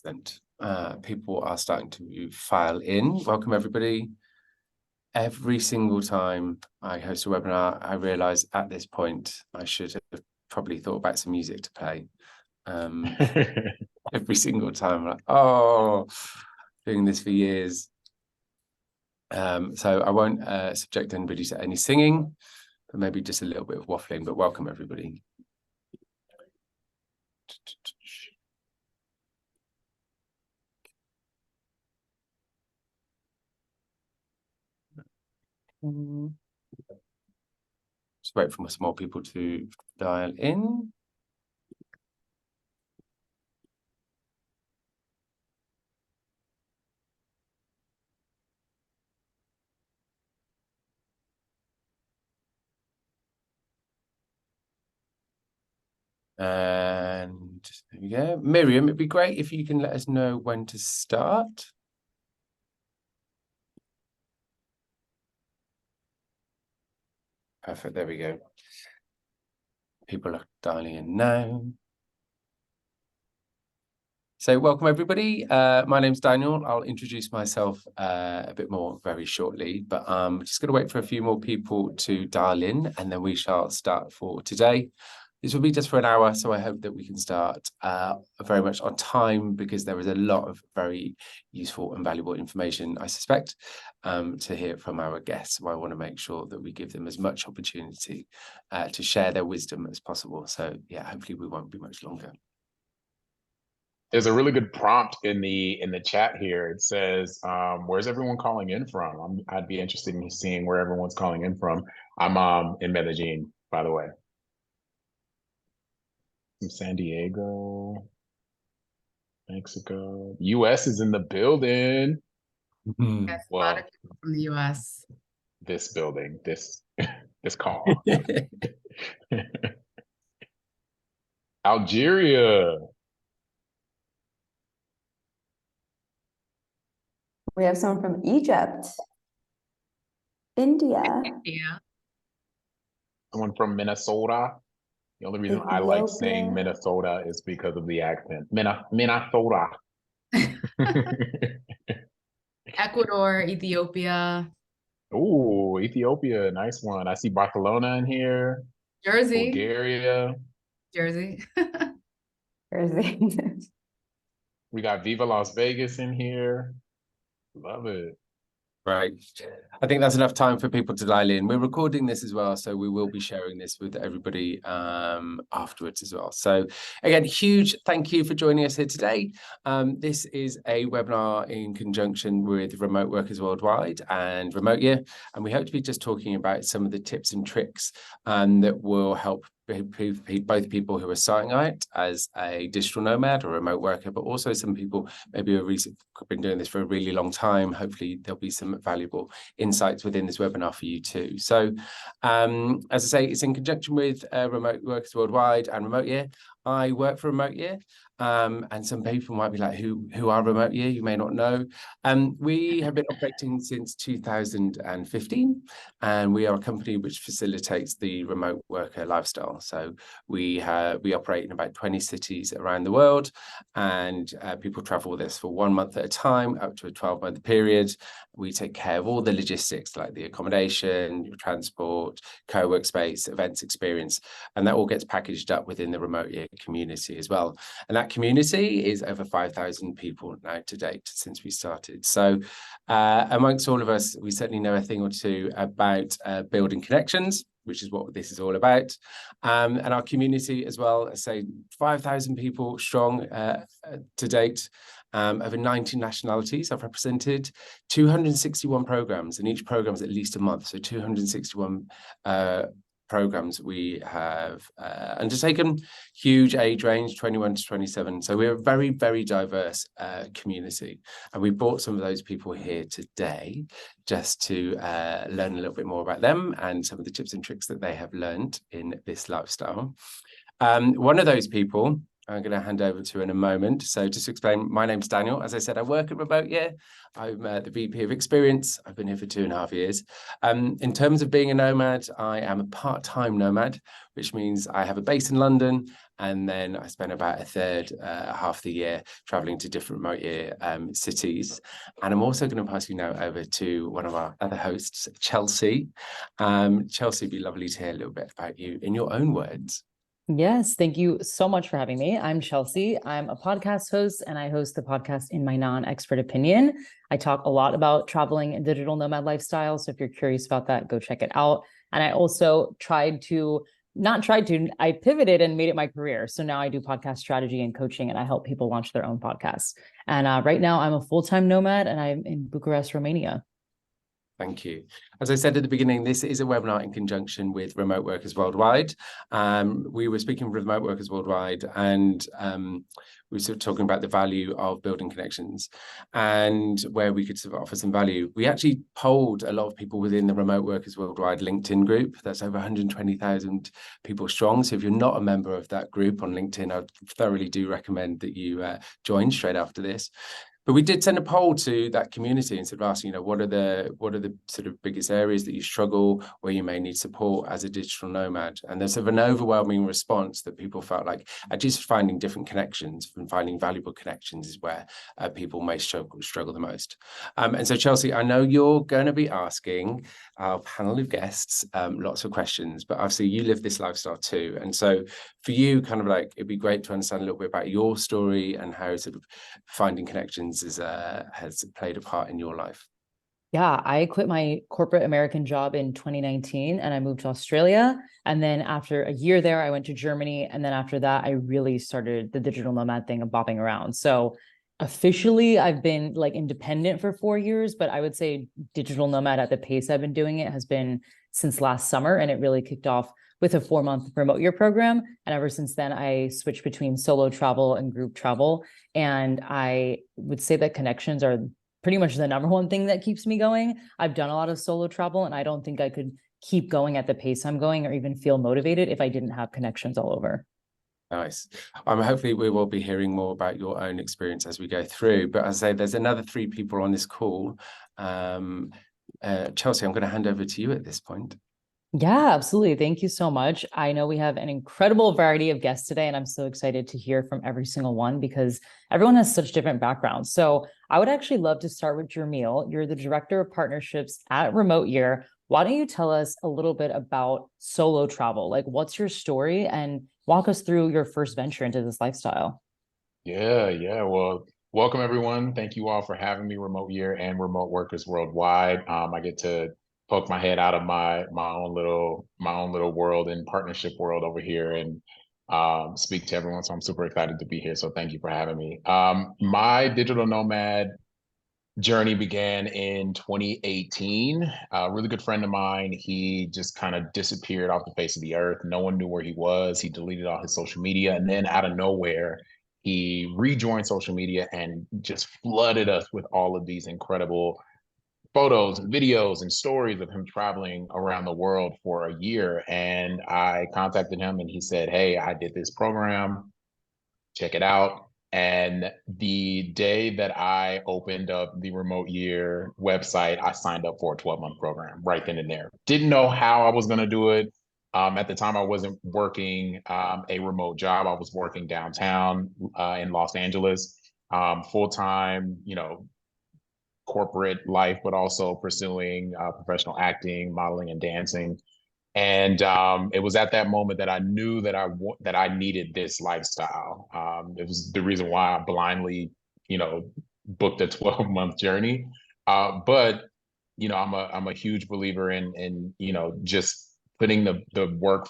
Excellent. People are starting to file in. Welcome, everybody. Every single time I host a webinar, I realize at this point I should have probably thought about some music to play. Every single time, I'm like, oh, doing this for years. So I won't subject anybody to any singing, but maybe just a little bit of waffling. But welcome, everybody. Just wait for some more people to dial in. And there we go. Miriam, it'd be great if you can let us know when to start. Perfect, there we go. People are dialing in now. So welcome, everybody. My name's Daniel. I'll introduce myself a bit more very shortly, but I'm just going to wait for a few more people to dial in, and then we shall start for today. This will be just for an hour, so I hope that we can start very much on time, because there is a lot of very useful and valuable information, I suspect, to hear from our guests. So I want to make sure that we give them as much opportunity to share their wisdom as possible. So yeah, hopefully we won't be much longer. There's a really good prompt in the chat here. It says, where's everyone calling in from? I'd be interested in seeing where everyone's calling in from. I'm in Medellin, by the way. From San Diego, Mexico. US is in the building. Yes, a lot of people from the US. This building, this call. Algeria. We have someone from Egypt, India. Someone from Minnesota. The only reason I like saying Minnesota is because of the accent. Minnesota. Ecuador, Ethiopia. Oh, Ethiopia, nice one. I see Barcelona in here. Jersey. Bulgaria. Jersey. Jersey. We got Viva Las Vegas in here. Love it. Right. I think that's enough time for people to dial in. We're recording this as well, so we will be sharing this with everybody afterwards as well. So again, huge thank you for joining us here today. This is a webinar in conjunction with Remote Workers Worldwide and Remote Year, and we hope to be just talking about some of the tips and tricks that will help both people who are starting out as a digital nomad or remote worker, but also some people maybe who have been doing this for a really long time. Hopefully there'll be some valuable insights within this webinar for you too. So as I say, it's in conjunction with Remote Workers Worldwide and Remote Year. I work for Remote Year, and some people might be like, who are Remote Year? You may not know. We have been operating since 2015, and we are a company which facilitates the remote worker lifestyle. So we operate in about 20 cities around the world, and people travel with us for 1 month at a time, up to a 12-month period. We take care of all the logistics, like the accommodation, your transport, co-work space, events experience, and that all gets packaged up within the Remote Year community as well. And that community is over 5,000 people now to date since we started. So amongst all of us, we certainly know a thing or two about building connections, which is what this is all about. And our community as well, I say 5,000 people strong to date. Over 90 nationalities I've represented, 261 programs, and each program is at least a month. So 261 programs we have undertaken, huge age range, 21 to 27. So we're a very, very diverse community. And we brought some of those people here today just to learn a little bit more about them and some of the tips and tricks that they have learned in this lifestyle. One of those people I'm going to hand over to in a moment. So just to explain, my name's Daniel. As I said, I work at Remote Year. I'm the VP of Experience. I've been here for 2.5 years. In terms of being a nomad, I am a part-time nomad, which means I have a base in London, and then I spend about a third, half the year traveling to different Remote Year cities. And I'm also going to pass you now over to one of our other hosts, Chelsea. Chelsea, it'd be lovely to hear a little bit about you in your own words. Yes, thank you so much for having me. I'm Chelsea. I'm a podcast host, and I host the podcast In My Non-Expert Opinion. I talk a lot about traveling and digital nomad lifestyle. So if you're curious about that, go check it out. And I also I pivoted and made it my career. So now I do podcast strategy and coaching, and I help people launch their own podcasts. And right now I'm a full-time nomad, and I'm in Bucharest, Romania. Thank you. As I said at the beginning, this is a webinar in conjunction with Remote Workers Worldwide. We were speaking with Remote Workers Worldwide, and we were sort of talking about the value of building connections and where we could sort of offer some value. We actually polled a lot of people within the Remote Workers Worldwide LinkedIn group. That's over 120,000 people strong. So if you're not a member of that group on LinkedIn, I thoroughly do recommend that you join straight after this. But we did send a poll to that community and sort of asking, what are the sort of biggest areas that you struggle, where you may need support as a digital nomad? And there's sort of an overwhelming response that people felt like just finding different connections and finding valuable connections is where people may struggle the most. And so, Chelsea, I know you're going to be asking our panel of guests lots of questions, but obviously you live this lifestyle too. And so for you, kind of like, it'd be great to understand a little bit about your story and how sort of finding connections has played a part in your life. Yeah, I quit my corporate American job in 2019 and I moved to Australia. And then after a year there, I went to Germany. And then after that, I really started the digital nomad thing of bopping around. So officially, I've been like independent for 4 years, but I would say digital nomad at the pace I've been doing it has been since last summer. And it really kicked off with a 4-month remote year program. And ever since then, I switched between solo travel and group travel. And I would say that connections are pretty much the number one thing that keeps me going. I've done a lot of solo travel, and I don't think I could keep going at the pace I'm going or even feel motivated if I didn't have connections all over. Nice. Hopefully we will be hearing more about your own experience as we go through. But as I say, there's another 3 people on this call. Chelsea, I'm going to hand over to you at this point. Yeah, absolutely. Thank you so much. I know we have an incredible variety of guests today, and I'm so excited to hear from every single one because everyone has such different backgrounds. So I would actually love to start with Jermil. You're the Director of Partnerships at Remote Year. Why don't you tell us a little bit about solo travel? Like, what's your story, and walk us through your first venture into this lifestyle? Yeah. Well, welcome everyone. Thank you all for having me, Remote Year and Remote Workers Worldwide. I get to poke my head out of my own little world and partnership world over here and speak to everyone. So I'm super excited to be here. So thank you for having me. My digital nomad journey began in 2018. A really good friend of mine, he just kind of disappeared off the face of the earth. No one knew where he was. He deleted all his social media, and then out of nowhere, he rejoined social media and just flooded us with all of these incredible photos, videos, and stories of him traveling around the world for a year. And I contacted him and he said, "Hey, I did this program, check it out." And the day that I opened up the Remote Year website, I signed up for a 12-month program right then and there. Didn't know how I was going to do it. At the time, I wasn't working a remote job. I was working downtown in Los Angeles, full-time, corporate life, but also pursuing professional acting, modeling, and dancing. And it was at that moment that I knew that I needed this lifestyle. It was the reason why I blindly, booked a 12-month journey. But I'm a huge believer in just putting the work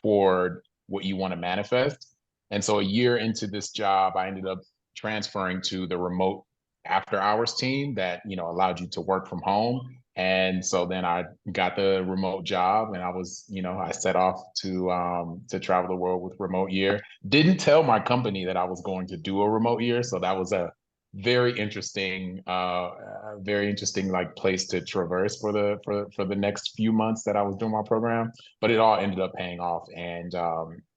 toward what you want to manifest. And so a year into this job, I ended up transferring to the remote after hours team that allowed you to work from home. And so then I got the remote job, and I set off to travel the world with Remote Year. Didn't tell my company that I was going to do a remote year, so that was a very interesting like place to traverse for the next few months that I was doing my program. But it all ended up paying off, and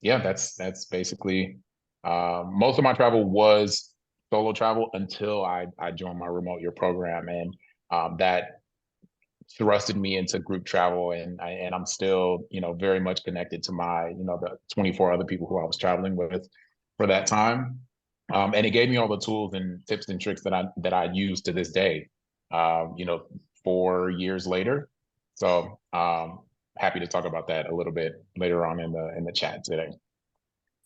that's basically Most of my travel was solo travel until I joined my remote year program, and that thrusted me into group travel, and I'm still, very much connected to my, the 24 other people who I was traveling with for that time. And it gave me all the tools and tips and tricks that I use to this day, 4 years later. So happy to talk about that a little bit later on in the chat today.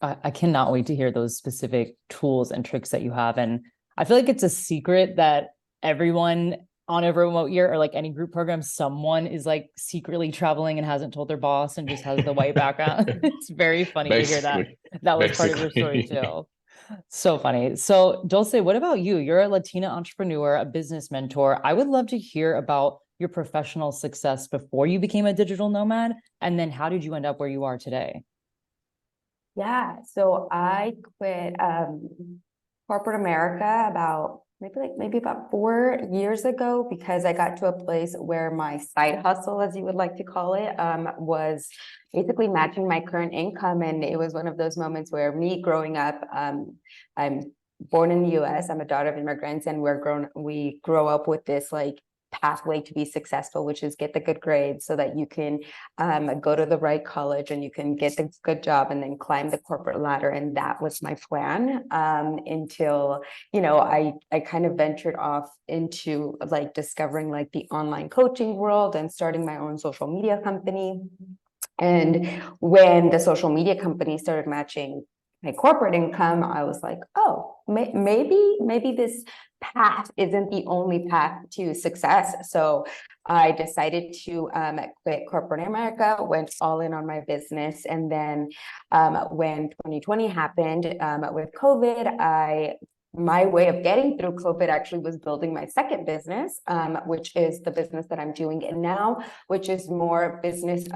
I cannot wait to hear those specific tools and tricks that you have. And I feel like it's a secret that everyone on a remote year or like any group program, someone is like secretly traveling and hasn't told their boss and just has the white background. It's very funny to hear that. That was part of your story too. So funny. So Dulce, what about you? You're a Latina entrepreneur, a business mentor. I would love to hear about your professional success before you became a digital nomad. And then how did you end up where you are today? Yeah, so I quit corporate America about maybe about 4 years ago, because I got to a place where my side hustle, as you would like to call it, was basically matching my current income. And it was one of those moments where me growing up, I'm born in the US, I'm a daughter of immigrants, and we grow up with this like pathway to be successful, which is get the good grades so that you can go to the right college and you can get the good job and then climb the corporate ladder. And that was my plan until, I kind of ventured off into like discovering like the online coaching world and starting my own social media company. And when the social media company started matching my corporate income, I was like, oh, maybe this path isn't the only path to success. So I decided to quit corporate America, went all in on my business. And then when 2020 happened with COVID, my way of getting through COVID actually was building my second business, which is the business that I'm doing now, which is more business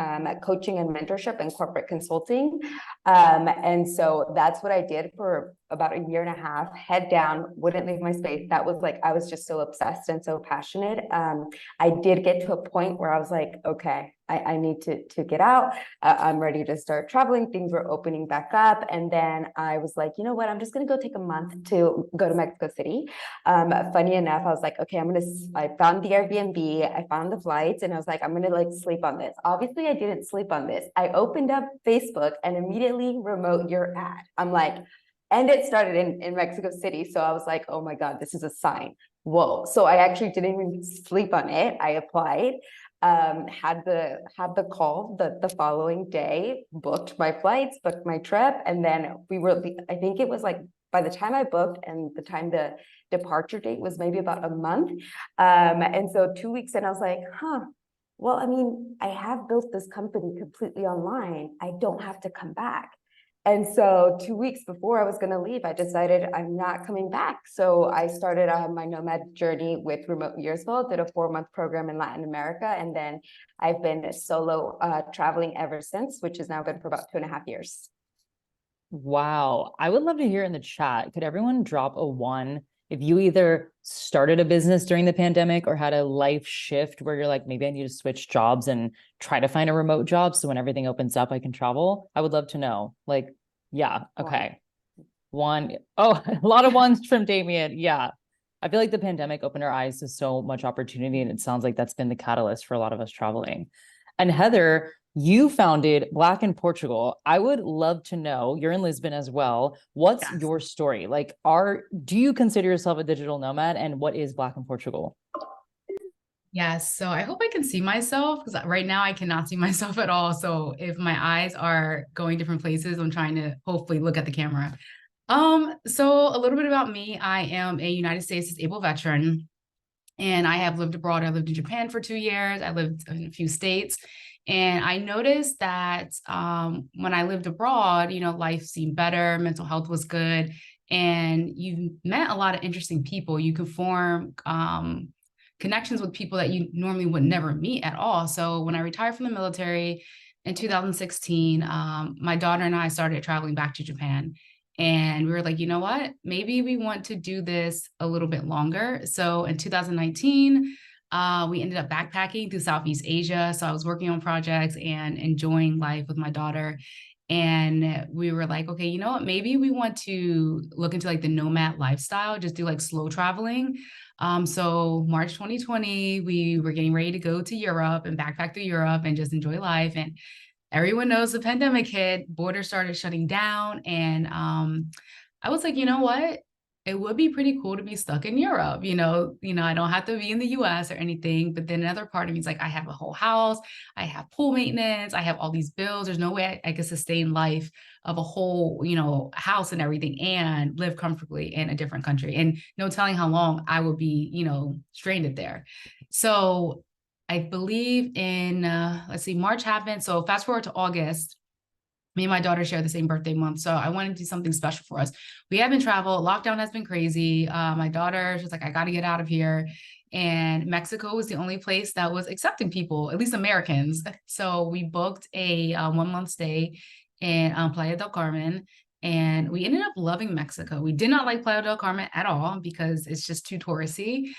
coaching and mentorship and corporate consulting. And so that's what I did for about a year and a half, head down, wouldn't leave my space. That was like, I was just so obsessed and so passionate. I did get to a point where I was like, okay, I need to get out. I'm ready to start traveling. Things were opening back up. And then I was like, you know what? I'm just going to go take a month to go to Mexico City. Funny enough, I was like, okay, I found the Airbnb, I found the flights, and I was like, I'm going to like sleep on this. Obviously, I didn't sleep on this. I opened up Facebook and immediately remote your ad. I'm like, and it started in Mexico City. So I was like, oh my God, this is a sign. Whoa. So I actually didn't even sleep on it. I applied. Had the call the following day, booked my flights, booked my trip, and then I think it was like by the time I booked and the time the departure date was maybe about a month. And so 2 weeks in, I was like, well, I mean, I have built this company completely online. I don't have to come back. And so 2 weeks before I was going to leave, I decided I'm not coming back. So I started my nomad journey with Remote Years, did a 4-month program in Latin America. And then I've been solo traveling ever since, which has now been for about 2.5 years. Wow. I would love to hear in the chat. Could everyone drop a 1 if you either started a business during the pandemic or had a life shift where you're like, maybe I need to switch jobs and try to find a remote job so when everything opens up, I can travel? I would love to know. Like, yeah, okay. 1. Oh, a lot of 1s from Damien. Yeah. I feel like the pandemic opened our eyes to so much opportunity, and it sounds like that's been the catalyst for a lot of us traveling. And Heather, you founded Black in Portugal. I would love to know, you're in Lisbon as well. What's your story? Like, do you consider yourself a digital nomad, and what is Black in Portugal? Yes, so I hope I can see myself, because right now I cannot see myself at all. So if my eyes are going different places, I'm trying to hopefully look at the camera. So a little bit about me. I am a United States disabled veteran, and I have lived abroad. I lived in Japan for 2 years. I lived in a few states. And I noticed that when I lived abroad, life seemed better, mental health was good, and you met a lot of interesting people. You could form connections with people that you normally would never meet at all. So when I retired from the military in 2016, my daughter and I started traveling back to Japan. And we were like, you know what? Maybe we want to do this a little bit longer. So in 2019, we ended up backpacking through Southeast Asia. So I was working on projects and enjoying life with my daughter. And we were like, okay, you know what? Maybe we want to look into like the nomad lifestyle, just do like slow traveling. So March 2020, we were getting ready to go to Europe and backpack through Europe and just enjoy life. And everyone knows the pandemic hit, borders started shutting down. And I was like, you know what? It would be pretty cool to be stuck in Europe. I don't have to be in the US or anything. But then another part of me is like, I have a whole house, I have pool maintenance, I have all these bills. There's no way I could sustain life of a whole, house and everything and live comfortably in a different country. And no telling how long I would be, stranded there. So I believe in, March happened. So fast forward to August. Me and my daughter share the same birthday month. So I wanted to do something special for us. We haven't traveled. Lockdown has been crazy. My daughter, she's like, I got to get out of here. And Mexico was the only place that was accepting people, at least Americans. So we booked a 1 month stay in Playa del Carmen. And we ended up loving Mexico. We did not like Playa del Carmen at all because it's just too touristy.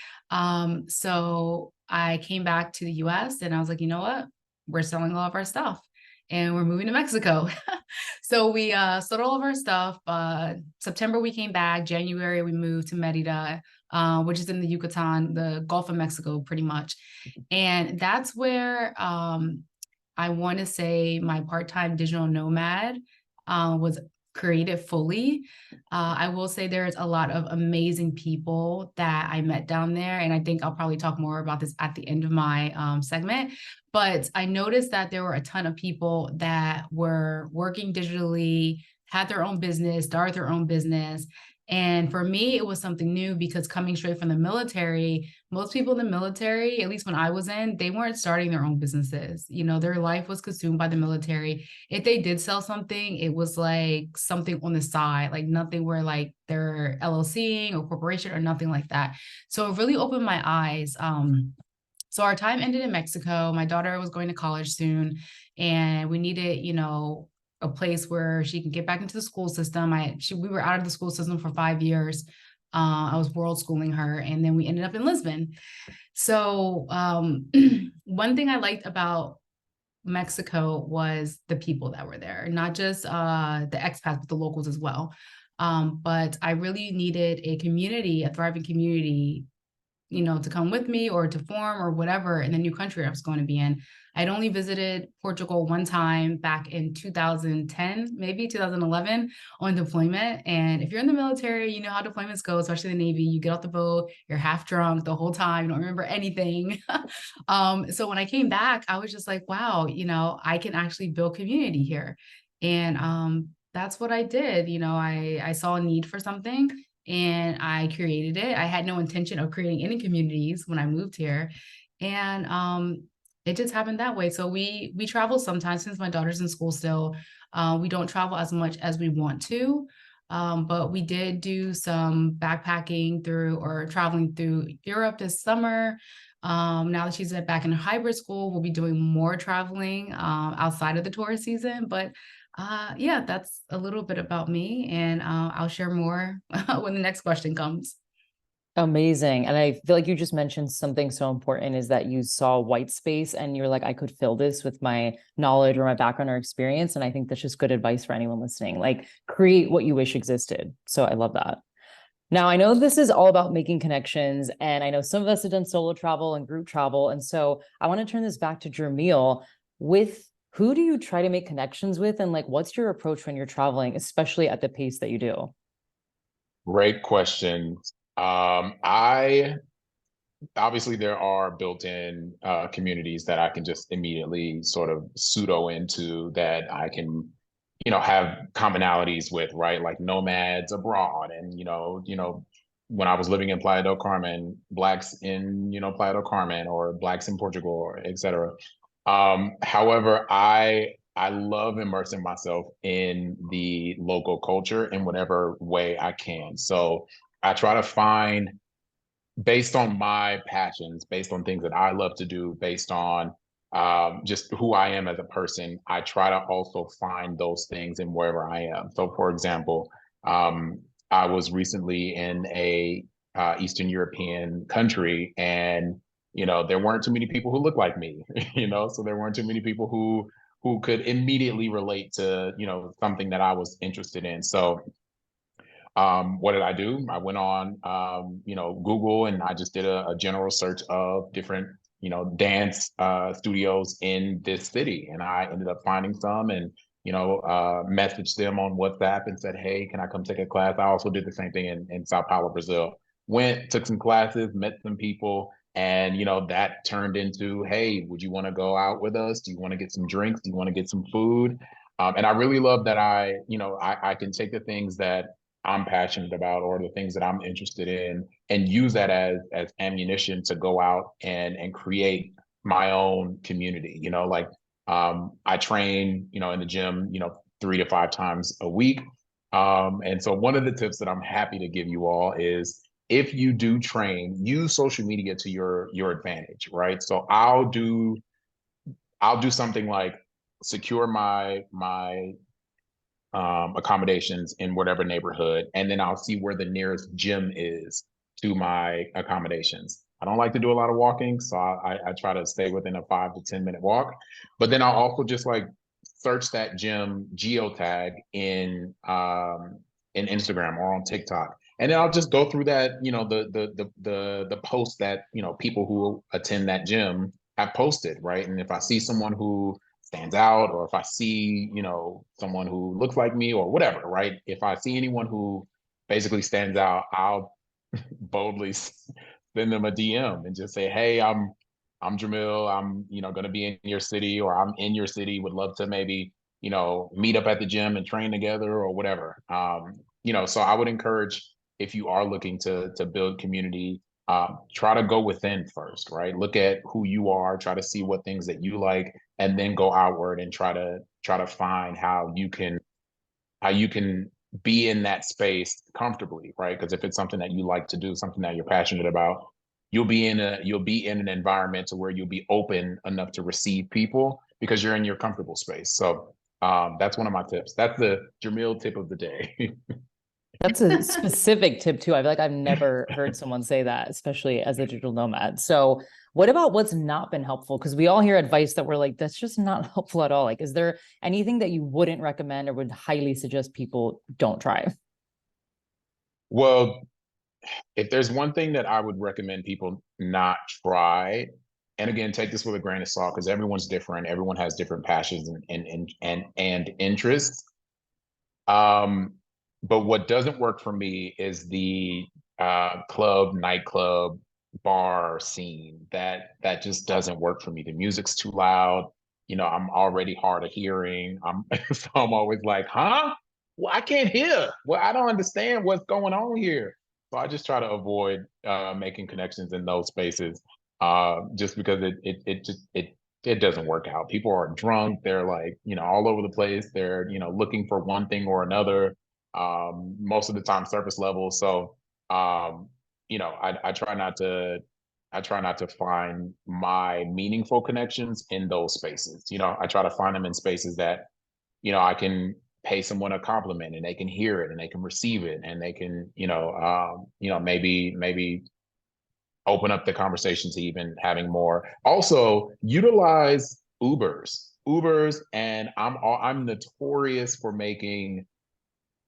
So I came back to the US and I was like, you know what? We're selling all of our stuff and we're moving to Mexico. So we sold all of our stuff. September, we came back. January, we moved to Merida, which is in the Yucatan, the Gulf of Mexico, pretty much. And that's where I want to say my part-time digital nomad was created fully. I will say there's a lot of amazing people that I met down there. And I think I'll probably talk more about this at the end of my segment. But I noticed that there were a ton of people that were working digitally, had their own business, started their own business. And for me, it was something new because coming straight from the military, most people in the military, at least when I was in, they weren't starting their own businesses. Their life was consumed by the military. If they did sell something, it was like something on the side, like nothing where like they're LLCing or corporation or nothing like that. So it really opened my eyes. So our time ended in Mexico. My daughter was going to college soon, and we needed, a place where she can get back into the school system. We were out of the school system for 5 years. I was world schooling her, and then we ended up in Lisbon. So one thing I liked about Mexico was the people that were there, not just the expats, but the locals as well. But I really needed a community, a thriving community, to come with me or to form or whatever in the new country I was going to be in. I'd only visited Portugal one time back in 2010, maybe 2011 on deployment. And if you're in the military, you know how deployments go, especially the Navy. You get off the boat, you're half drunk the whole time, you don't remember anything. So when I came back, I was just like, wow, I can actually build community here. And that's what I did. I saw a need for something and I created it. I had no intention of creating any communities when I moved here. And it just happened that way. So we travel sometimes since my daughter's in school still. We don't travel as much as we want to. But we did do some backpacking or traveling through Europe this summer. Now that she's back in hybrid school, we'll be doing more traveling outside of the tourist season. But yeah, that's a little bit about me, and I'll share more when the next question comes. Amazing. And I feel like you just mentioned something so important is that you saw white space and you're like, I could fill this with my knowledge or my background or experience. And I think that's just good advice for anyone listening. Like, create what you wish existed. So I love that. Now, I know this is all about making connections, and I know some of us have done solo travel and group travel. And so I want to turn this back to Jermeel. With who do you try to make connections with? And like, what's your approach when you're traveling, especially at the pace that you do? Great question. I obviously there are built-in communities that I can just immediately sort of pseudo into that I can, have commonalities with, right? Like nomads abroad, and when I was living in Playa del Carmen, blacks in Playa del Carmen, or blacks in Portugal, or etc. However, I love immersing myself in the local culture in whatever way I can. So I try to find, based on my passions, based on things that I love to do, based on just who I am as a person, I try to also find those things in wherever I am. So, for example, I was recently in a Eastern European country, and there weren't too many people who looked like me. So there weren't too many people who who could immediately relate to, you know, something that I was interested in. So what did I do? I went on, you know, Google, and I just did a general search of different, you know, dance studios in this city. And I ended up finding some, and, you know, messaged them on WhatsApp and said, hey, can I come take a class? I also did the same thing in Sao Paulo, Brazil. Went, took some classes, met some people. And, you know, that turned into, hey, would you want to go out with us? Do you want to get some drinks? Do you want to get some food? And I really love that you know, I can take the things that I'm passionate about or the things that I'm interested in and use that as ammunition to go out and create my own community. You know, like I train, you know, in the gym, you know, 3 to 5 times a week. And so one of the tips that I'm happy to give you all is if you do train, use social media to your advantage, right? So I'll do something like secure my accommodations in whatever neighborhood, and then I'll see where the nearest gym is to my accommodations. I don't like to do a lot of walking, so I try to stay within a 5 to 10 minute walk. But then I'll also just like search that gym geotag in Instagram or on TikTok, and then I'll just go through that, you know, the posts that, you know, people who attend that gym have posted, right? And if I see someone who stands out, or if I see, you know, someone who looks like me or whatever, right? If I see anyone who basically stands out, I'll boldly send them a DM and just say, hey, I'm Jamil. I'm, you know, going to be in your city, or I'm in your city, would love to maybe, you know, meet up at the gym and train together or whatever. You know, so I would encourage, if you are looking to build community, try to go within first, right? Look at who you are, try to see what things that you like, and then go outward and try to find how you can be in that space comfortably, right? Because if it's something that you like to do, something that you're passionate about, you'll be in an environment to where you'll be open enough to receive people because you're in your comfortable space. So that's one of my tips. That's the Jamil tip of the day. That's a specific tip too. I feel like I've never heard someone say that, especially as a digital nomad. So what about what's not been helpful? Because we all hear advice that we're like, that's just not helpful at all. Like, is there anything that you wouldn't recommend or would highly suggest people don't try? Well, if there's one thing that I would recommend people not try, and again, take this with a grain of salt because everyone's different. Everyone has different passions and interests. But what doesn't work for me is the club, nightclub, bar scene. That just doesn't work for me. The music's too loud. You know, I'm already hard of hearing. So I'm always like, huh? Well, I can't hear. Well, I don't understand what's going on here. So I just try to avoid making connections in those spaces, just because it doesn't work out. People are drunk. They're like, you know, all over the place. They're, you know, looking for one thing or another. Most of the time surface level. So, you know, I try not to find my meaningful connections in those spaces. You know, I try to find them in spaces that, you know, I can pay someone a compliment and they can hear it and they can receive it and they can, maybe open up the conversation to even having more. Also, utilize Ubers, and I'm notorious for making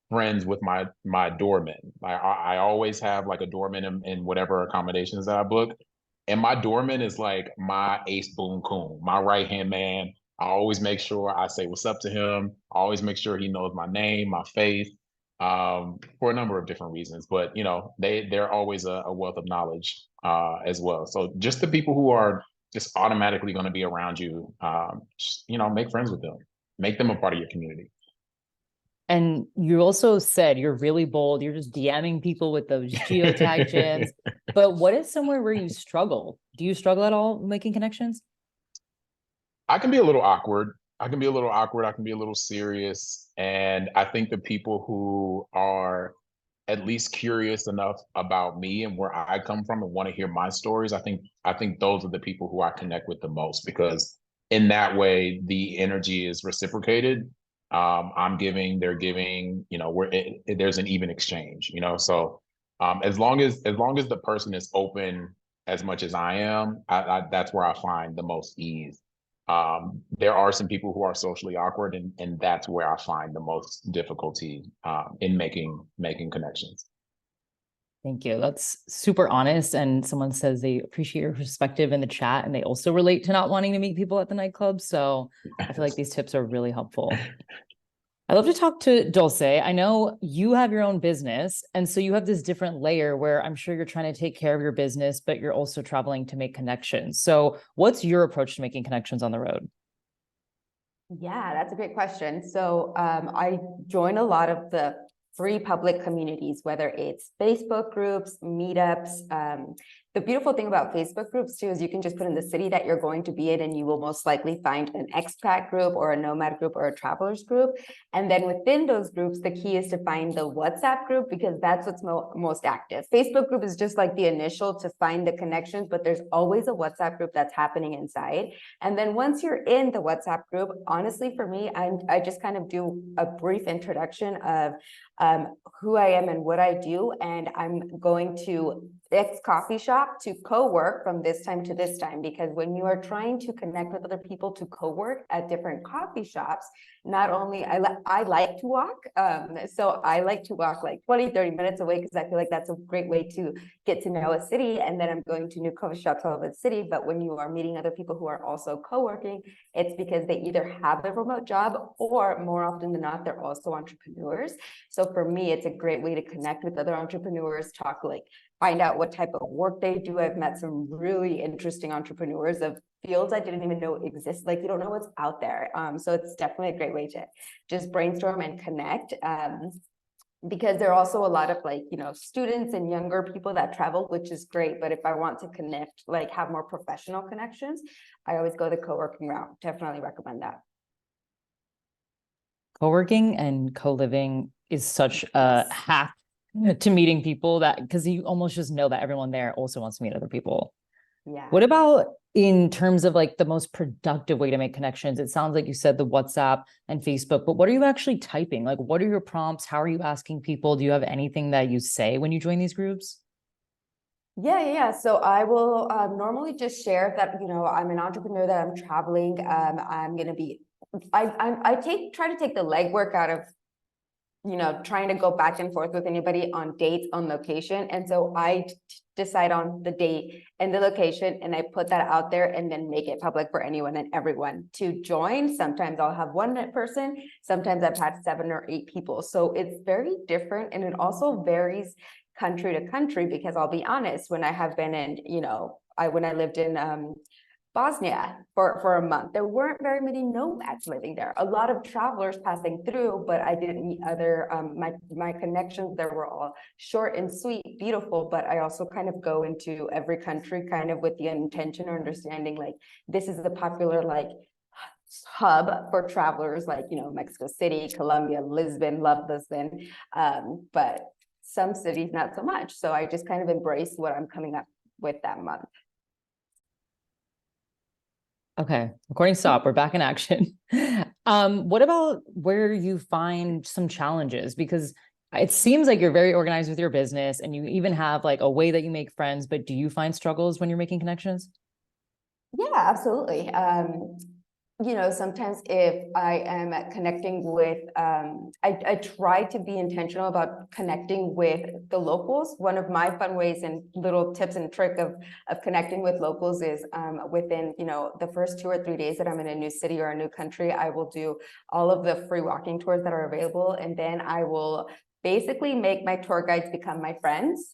friends with my doorman. I always have like a doorman in whatever accommodations that I book, and my doorman is like my ace boon coon, my right hand man. I always make sure I say what's up to him. I always make sure he knows my name, my face, for a number of different reasons. But you know, they're always a wealth of knowledge as well. So just the people who are just automatically going to be around you, you know, make friends with them, make them a part of your community. And you also said you're really bold. You're just DMing people with those geotag gyms. But what is somewhere where you struggle? Do you struggle at all making connections? I can be a little awkward. I can be a little awkward. I can be a little serious. And I think the people who are at least curious enough about me and where I come from and want to hear my stories, I think those are the people who I connect with the most, because in that way the energy is reciprocated. I'm giving, they're giving, you know, there's an even exchange, you know. So as long as the person is open as much as I am, that's where I find the most ease. There are some people who are socially awkward, and that's where I find the most difficulty in making connections. Thank you. That's super honest. And someone says they appreciate your perspective in the chat, and they also relate to not wanting to meet people at the nightclub. So I feel like these tips are really helpful. I love to talk to Dulce. I know you have your own business, and so you have this different layer where I'm sure you're trying to take care of your business, but you're also traveling to make connections. So what's your approach to making connections on the road? Yeah, that's a great question. So I join a lot of the free public communities, whether it's Facebook groups, meetups. The beautiful thing about Facebook groups too is you can just put in the city that you're going to be in, and you will most likely find an expat group or a nomad group or a travelers group. And then within those groups, the key is to find the WhatsApp group, because that's what's most active. Facebook group is just like the initial to find the connections, but there's always a WhatsApp group that's happening inside. And then once you're in the WhatsApp group, honestly, for me, I just kind of do a brief introduction of who I am and what I do. And I'm going to X coffee shop to co-work from this time to this time, because when you are trying to connect with other people to co-work at different coffee shops, not only I like to walk, so I like to walk like 20-30 minutes away, because I feel like that's a great way to get to know a city. And then I'm going to new coffee shops all over the city. But when you are meeting other people who are also co-working, it's because they either have a remote job, or more often than not, they're also entrepreneurs. So for me, it's a great way to connect with other entrepreneurs, find out what type of work they do. I've met some really interesting entrepreneurs of fields I didn't even know exist. Like, you don't know what's out there. So it's definitely a great way to just brainstorm and connect. Because there are also a lot of students and younger people that travel, which is great. But if I want to connect, have more professional connections, I always go the co-working route. Definitely recommend that. Co-working and co-living is such a hack to meeting people, that because you almost just know that everyone there also wants to meet other people. Yeah. What about in terms of the most productive way to make connections? It sounds like you said the WhatsApp and Facebook, but what are you actually typing? What are your prompts? How are you asking people? Do you have anything that you say when you join these groups? Yeah. So I will normally just share that, I'm an entrepreneur, that I'm traveling. I'm going to be, try to take the legwork out of, trying to go back and forth with anybody on dates, on location. And so I decide on the date and the location, and I put that out there and then make it public for anyone and everyone to join. Sometimes I'll have one person, sometimes I've had 7 or 8 people. So it's very different. And it also varies country to country, because I'll be honest, when I have been in, when I lived in Bosnia for a month, there weren't very many nomads living there. A lot of travelers passing through, but I didn't meet other, my connections there were all short and sweet, beautiful. But I also kind of go into every country kind of with the intention or understanding, this is the popular hub for travelers, Mexico City, Colombia, Lisbon, love Lisbon. But some cities, not so much. So I just kind of embrace what I'm coming up with that month. Okay, recording stop. We're back in action. What about where you find some challenges? Because it seems like you're very organized with your business, and you even have a way that you make friends, but do you find struggles when you're making connections? Yeah, absolutely. Sometimes if I am connecting with, I try to be intentional about connecting with the locals. One of my fun ways and little tips and trick of connecting with locals is within, the first 2 or 3 days that I'm in a new city or a new country, I will do all of the free walking tours that are available. And then I will basically make my tour guides become my friends,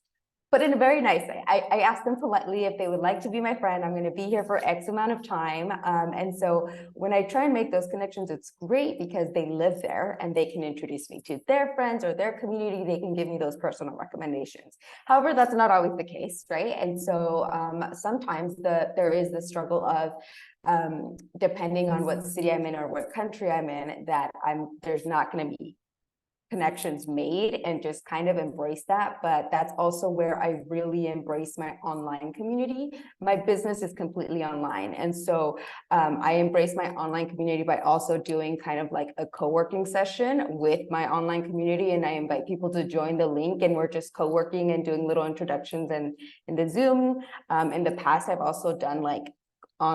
but in a very nice way. I asked them politely if they would like to be my friend. I'm going to be here for X amount of time. And so when I try and make those connections, it's great because they live there and they can introduce me to their friends or their community. They can give me those personal recommendations. However, that's not always the case, right? And so sometimes there is the struggle of, depending on what city I'm in or what country I'm in, that there's not going to be connections made, and just kind of embrace that. But that's also where I really embrace my online community. My business is completely online. And so I embrace my online community by also doing kind of a co-working session with my online community. And I invite people to join the link, and we're just co-working and doing little introductions in the Zoom. In the past, I've also done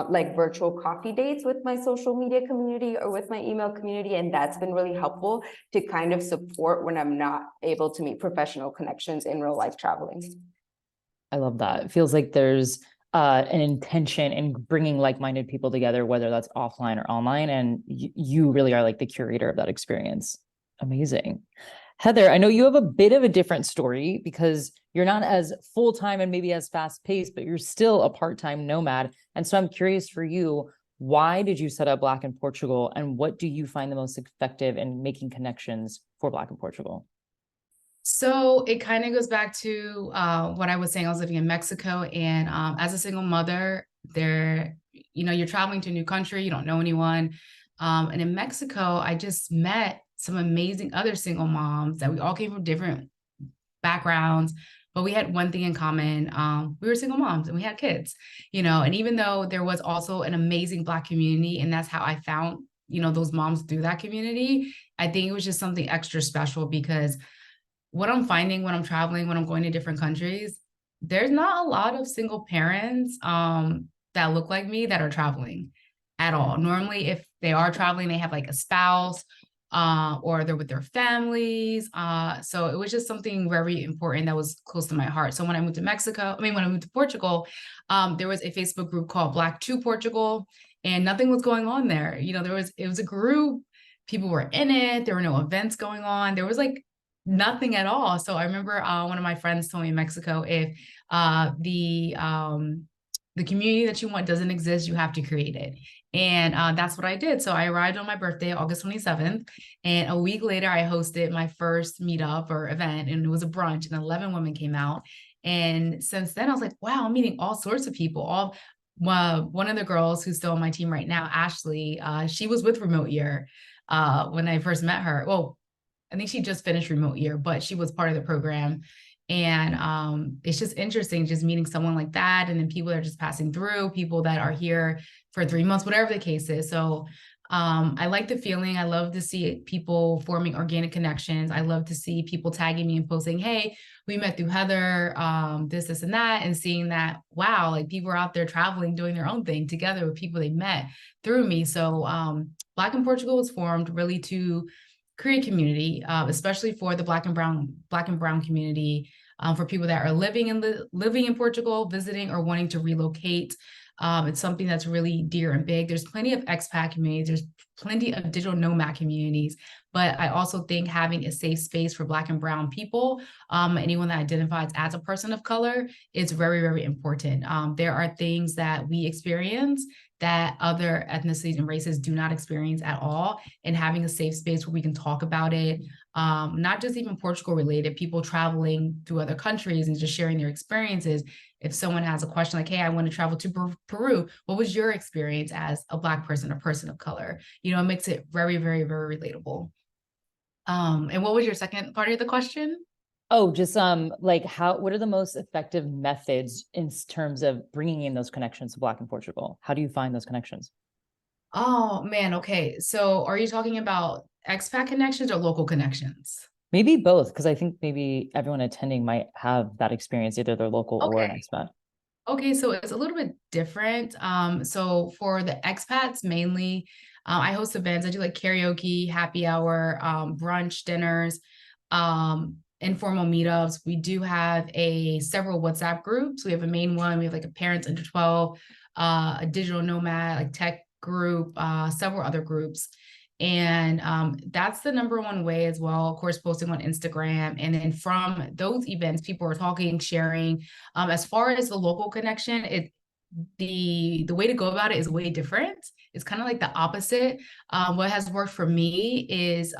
like virtual coffee dates with my social media community or with my email community. And that's been really helpful to kind of support when I'm not able to meet professional connections in real life traveling. I love that. It feels like there's an intention in bringing like-minded people together, whether that's offline or online. And you really are like the curator of that experience. Amazing. Heather, I know you have a bit of a different story because you're not as full-time and maybe as fast-paced, but you're still a part-time nomad. And so I'm curious for you, why did you set up Black in Portugal, and what do you find the most effective in making connections for Black in Portugal? So it kind of goes back to what I was saying. I was living in Mexico, and as a single mother, you're traveling to a new country, you don't know anyone. And in Mexico, I just met some amazing other single moms that we all came from different backgrounds, but we had one thing in common. We were single moms and we had kids, and even though there was also an amazing Black community, and that's how I found, those moms through that community, I think it was just something extra special because what I'm finding when I'm traveling, when I'm going to different countries, there's not a lot of single parents that look like me that are traveling at all. Normally, if they are traveling, they have like a spouse or they're with their families. So it was just something very important that was close to my heart. So when I moved to Portugal, there was a Facebook group called Black to Portugal, and nothing was going on there. It was a group, people were in it, there were no events going on. There was like nothing at all. So I remember one of my friends told me in Mexico, if the community that you want doesn't exist, you have to create it. And that's what I did. So I arrived on my birthday, August 27th. And a week later, I hosted my first meetup or event, and it was a brunch, and 11 women came out. And since then, I was like, wow, I'm meeting all sorts of people. One of the girls who's still on my team right now, Ashley, she was with Remote Year when I first met her. Well, I think she just finished Remote Year, but she was part of the program. And it's just interesting just meeting someone like that. And then people that are just passing through, people that are here for 3 months, whatever the case is. So I like the feeling. I love to see people forming organic connections. I love to see people tagging me and posting, hey, we met through Heather, this, and that, and seeing that, wow, like people are out there traveling, doing their own thing together with people they met through me. So Black in Portugal was formed really to create community, especially for the Black and Brown community, for people that are living in Portugal, visiting, or wanting to relocate. It's something that's really dear and big. There's plenty of expat communities. There's plenty of digital nomad communities. But I also think having a safe space for Black and Brown people, anyone that identifies as a person of color, is very, very important. There are things that we experience that other ethnicities and races do not experience at all. And having a safe space where we can talk about it, not just even Portugal related, people traveling through other countries and just sharing their experiences. If someone has a question like, hey, I want to travel to Peru, what was your experience as a Black person or person of color? It makes it very, very, very relatable. And what was your second part of the question? Oh, just what are the most effective methods in terms of bringing in those connections to Black in Portugal? How do you find those connections? Oh man, okay. So are you talking about expat connections or local connections? Maybe both, because I think maybe everyone attending might have that experience, either they're local or an expat. Okay, so it's a little bit different. So for the expats mainly, I host events. I do like karaoke, happy hour, brunch, dinners, informal meetups. We do have several WhatsApp groups. We have a main one. We have like a parents under 12, a digital nomad, like tech group, several other groups. And that's the number one way as well. Of course, posting on Instagram. And then from those events, people are talking, sharing. As far as the local connection, the way to go about it is way different. It's kind of like the opposite. What has worked for me is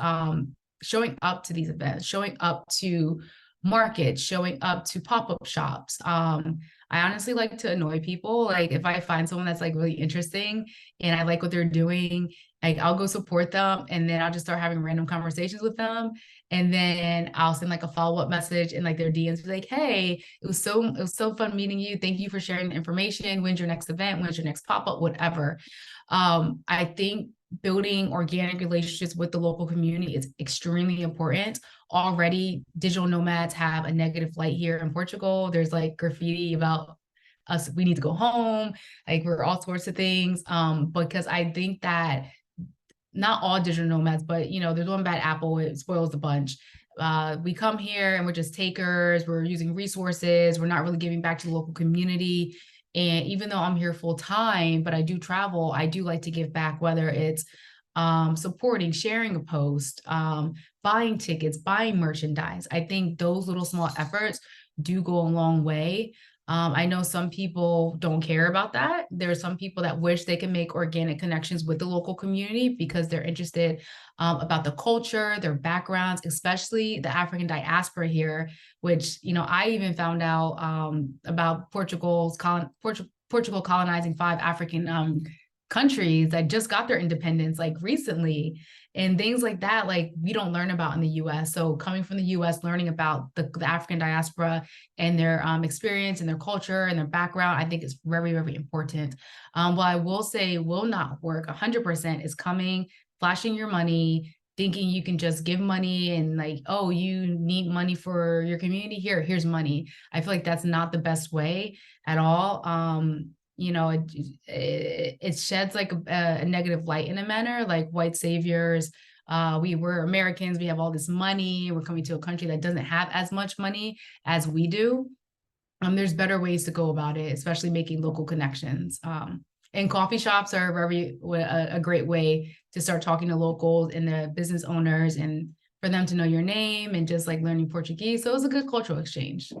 showing up to these events, showing up to markets, showing up to pop-up shops. I honestly like to annoy people. Like if I find someone that's like really interesting and I like what they're doing, like I'll go support them, and then I'll just start having random conversations with them. And then I'll send like a follow-up message in like their DMs, be like, hey, it was so fun meeting you. Thank you for sharing the information. When's your next event? When's your next pop-up? Whatever. I think building organic relationships with the local community is extremely important. Already, digital nomads have a negative light here in Portugal. There's like graffiti about us, we need to go home, like we're all sorts of things. Because I think that not all digital nomads, but you know, there's one bad apple, it spoils the bunch. We come here and we're just takers, we're using resources, we're not really giving back to the local community. And even though I'm here full time, but I do travel, I do like to give back, whether it's supporting, sharing a post, buying tickets, buying merchandise. I think those little small efforts do go a long way. I know some people don't care about that. There are some people that wish they can make organic connections with the local community because they're interested about the culture, their backgrounds, especially the African diaspora here, which, you know, I even found out about Portugal colonizing 5 African countries that just got their independence like recently, and things like that, like we don't learn about in the US. So coming from the US, learning about the African diaspora and their experience and their culture and their background, I think is very, very important. What I will say will not work 100% is coming, flashing your money, thinking you can just give money and like, oh, you need money for your community, here's money. I feel like that's not the best way at all. You know, it sheds like a negative light in a manner, like white saviors. We're Americans, we have all this money, we're coming to a country that doesn't have as much money as we do. There's better ways to go about it, especially making local connections. And coffee shops are a great way to start talking to locals and the business owners, and for them to know your name and just like learning Portuguese. So it was a good cultural exchange.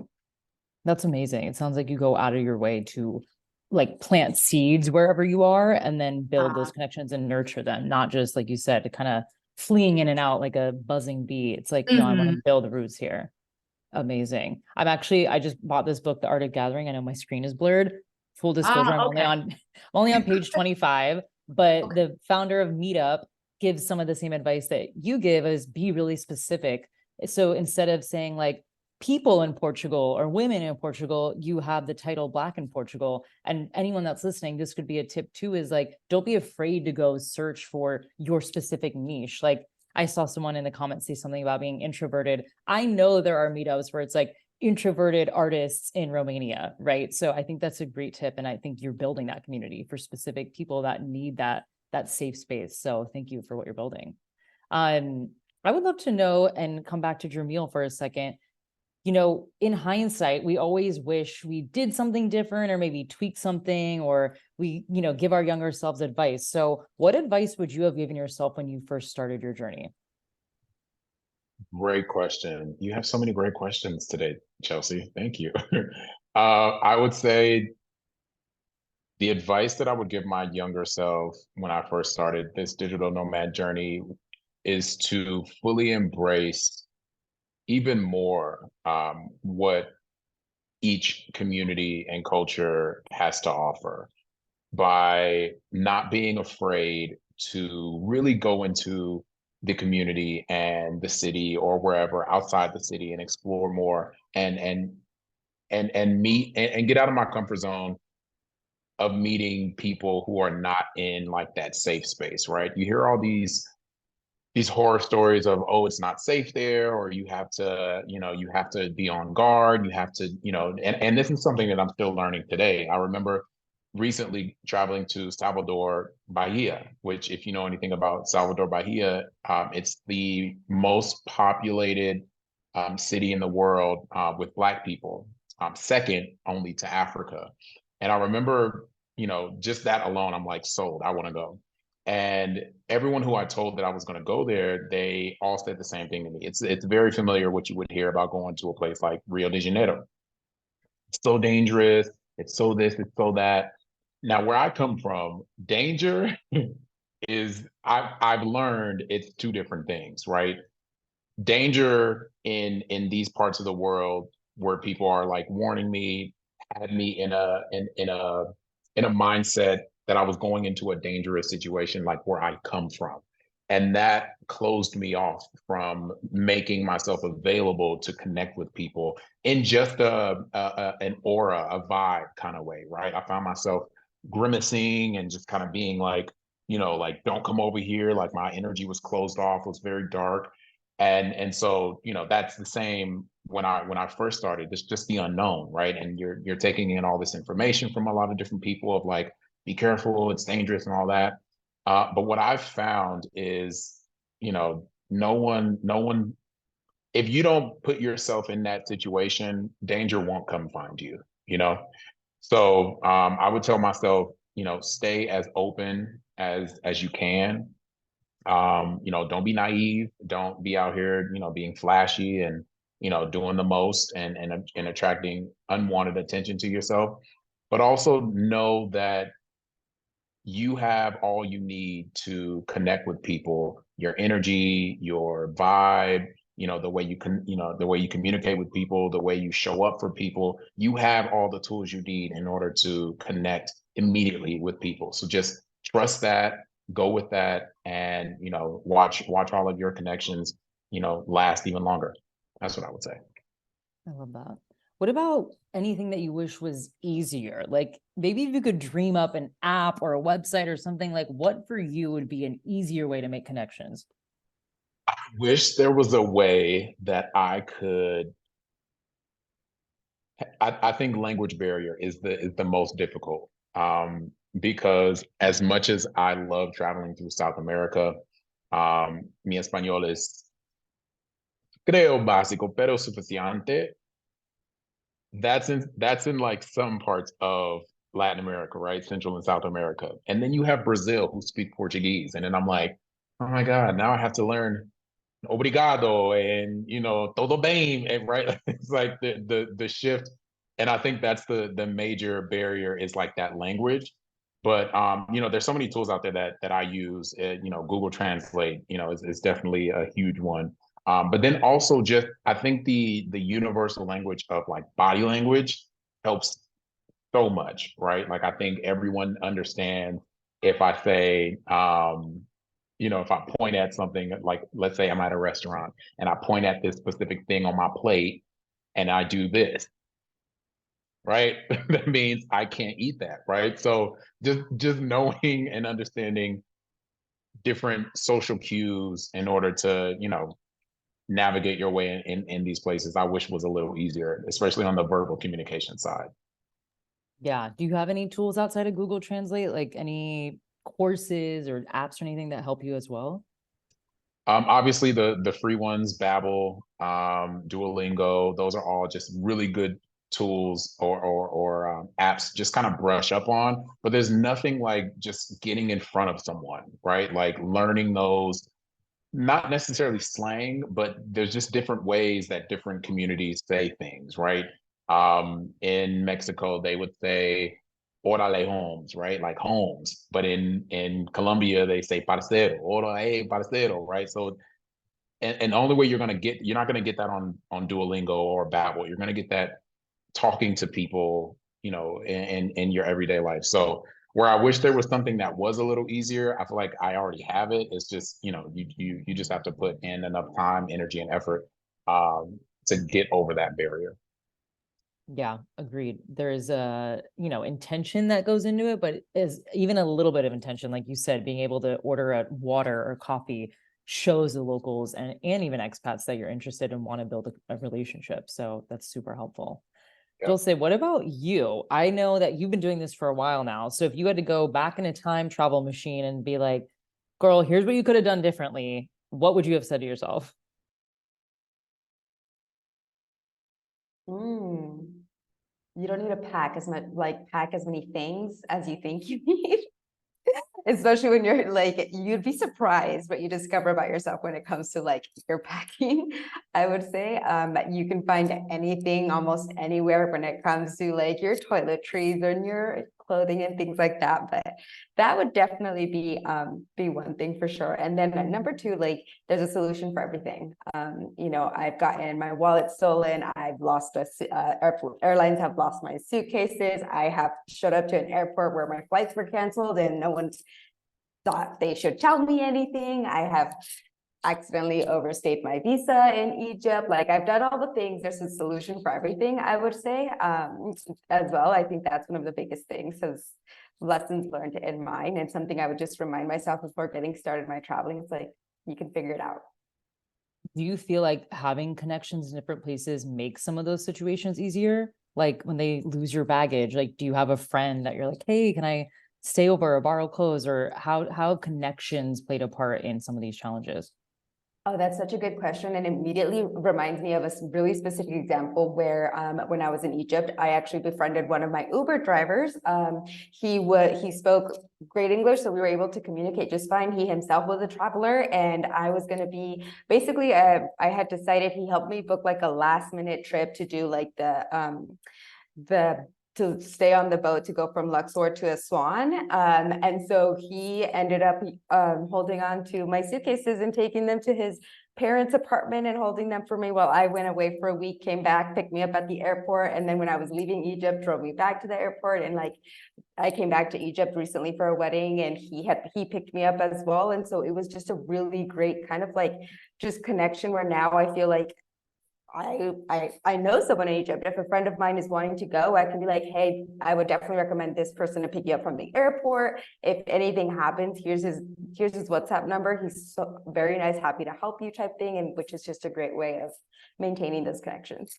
That's amazing. It sounds like you go out of your way to like plant seeds wherever you are and then build those connections and nurture them, not just like you said, kind of fleeing in and out like a buzzing bee. It's like, no, I want to build roots here. Amazing. I just bought this book, The Art of Gathering. I know my screen is blurred. Full disclosure, I'm only on page 25, but the founder of Meetup gives some of the same advice that you give, is be really specific. So instead of saying like people in Portugal or women in Portugal, you have the title Black in Portugal. And anyone that's listening, this could be a tip too, is like, don't be afraid to go search for your specific niche. Like I saw someone in the comments say something about being introverted. I know there are meetups where it's like introverted artists in Romania, right? So I think that's a great tip. And I think you're building that community for specific people that need that safe space. So thank you for what you're building. I would love to know, and come back to Jamil for a second. You know, in hindsight, we always wish we did something different or maybe tweak something, or we, you know, give our younger selves advice. So what advice would you have given yourself when you first started your journey? Great question. You have so many great questions today, Chelsea. Thank you. I would say the advice that I would give my younger self when I first started this digital nomad journey is to fully embrace even more what each community and culture has to offer, by not being afraid to really go into the community and the city or wherever outside the city and explore more and meet and get out of my comfort zone of meeting people who are not in like that safe space, right? You hear all these horror stories of, oh, it's not safe there, or you have to, you have to be on guard, you have to, and this is something that I'm still learning today. I remember recently traveling to Salvador Bahia, which, if you know anything about Salvador Bahia, it's the most populated city in the world with Black people, second only to Africa. And I remember, just that alone, I'm like, sold, I want to go. And everyone who I told that I was going to go there, they all said the same thing to me. It's very familiar what you would hear about going to a place like Rio de Janeiro. It's so dangerous. It's so this, it's so that. Now, where I come from, danger is, I've learned it's two different things, right? Danger in these parts of the world where people are like warning me, had me in a mindset that I was going into a dangerous situation, like where I come from. And that closed me off from making myself available to connect with people in just an aura, a vibe kind of way, right? I found myself grimacing and just kind of being like, like, don't come over here. Like my energy was closed off, it was very dark. And so, that's the same when I first started, just the unknown, right? And you're taking in all this information from a lot of different people of like, be careful, it's dangerous and all that. But what I've found is, no one, if you don't put yourself in that situation, danger won't come find you, you know? So I would tell myself, stay as open as you can. Don't be naive. Don't be out here, being flashy and, doing the most and attracting unwanted attention to yourself. But also know that you have all you need to connect with people, your energy, your vibe, the way you can, the way you communicate with people, the way you show up for people. You have all the tools you need in order to connect immediately with people. So just trust that, go with that, and watch all of your connections, last even longer. That's what I would say. I love that. What about anything that you wish was easier? Like maybe if you could dream up an app or a website or something, like what for you would be an easier way to make connections? I wish there was a way that I could. I think language barrier is the most difficult, because as much as I love traveling through South America, mi español es creo básico pero suficiente. That's in like some parts of Latin America, right? Central and South America. And then you have Brazil who speak Portuguese. And then I'm like, oh my God, now I have to learn obrigado and todo bem, and right. It's like the shift. And I think that's the major barrier is like that language. But there's so many tools out there that I use. Google Translate, is definitely a huge one. But then also just I think the universal language of like body language helps so much, right? Like I think everyone understands if I say, if I point at something, like let's say I'm at a restaurant and I point at this specific thing on my plate and I do this, right? That means I can't eat that, right? So just knowing and understanding different social cues in order to, navigate your way in these places, I wish was a little easier, especially on the verbal communication side. Yeah. Do you have any tools outside of Google Translate, like any courses or apps or anything that help you as well? Obviously the free ones, Babbel, Duolingo, those are all just really good tools or apps just kind of brush up on. But there's nothing like just getting in front of someone, right? Like learning those, not necessarily slang, but there's just different ways that different communities say things, right? In Mexico, they would say "Órale Holmes," right? Like Holmes. But in Colombia, they say "Parcero," "Órale Parcero," right? So, and the only way you're not gonna get that on Duolingo or Babbel. You're gonna get that talking to people, in your everyday life. So where I wish there was something that was a little easier, I feel like I already have it. It's just, you just have to put in enough time, energy, and effort to get over that barrier. Yeah, agreed. There's a, intention that goes into it, but is even a little bit of intention, like you said, being able to order a water or coffee shows the locals and even expats that you're interested and want to build a relationship. So that's super helpful. Yeah. Dulce, what about you? I know that you've been doing this for a while now. So if you had to go back in a time travel machine and be like, girl, here's what you could have done differently, what would you have said to yourself? You don't need to pack as many things as you think you need. Especially when you're like, you'd be surprised what you discover about yourself when it comes to like your packing. I would say you can find anything almost anywhere when it comes to like your toiletries and your clothing and things like that. But that would definitely be one thing for sure. And then number two, like there's a solution for everything. I've gotten my wallet stolen. I've lost airlines have lost my suitcases. I have showed up to an airport where my flights were canceled and no one's thought they should tell me anything. I have accidentally overstayed my visa in Egypt. Like I've done all the things. There's a solution for everything, I would say, as well. I think that's one of the biggest things is lessons learned in mine and something I would just remind myself before getting started my traveling. It's like, you can figure it out. Do you feel like having connections in different places makes some of those situations easier? Like when they lose your baggage, like do you have a friend that you're like, hey, can I stay over or borrow clothes? Or how have connections played a part in some of these challenges? Oh, that's such a good question, and immediately reminds me of a really specific example where when I was in Egypt, I actually befriended one of my Uber drivers. He spoke great English, so we were able to communicate just fine. He himself was a traveler, and I was going to be basically I had decided he helped me book like a last minute trip to do like the to stay on the boat to go from Luxor to Aswan. And so he ended up holding on to my suitcases and taking them to his parents' apartment and holding them for me while I went away for a week, came back, picked me up at the airport. And then when I was leaving Egypt, drove me back to the airport. And like, I came back to Egypt recently for a wedding and he picked me up as well. And so it was just a really great kind of like just connection where now I feel like I know someone in Egypt. If a friend of mine is wanting to go, I can be like, hey, I would definitely recommend this person to pick you up from the airport. If anything happens, here's his WhatsApp number. He's so very nice, happy to help you type thing, and which is just a great way of maintaining those connections.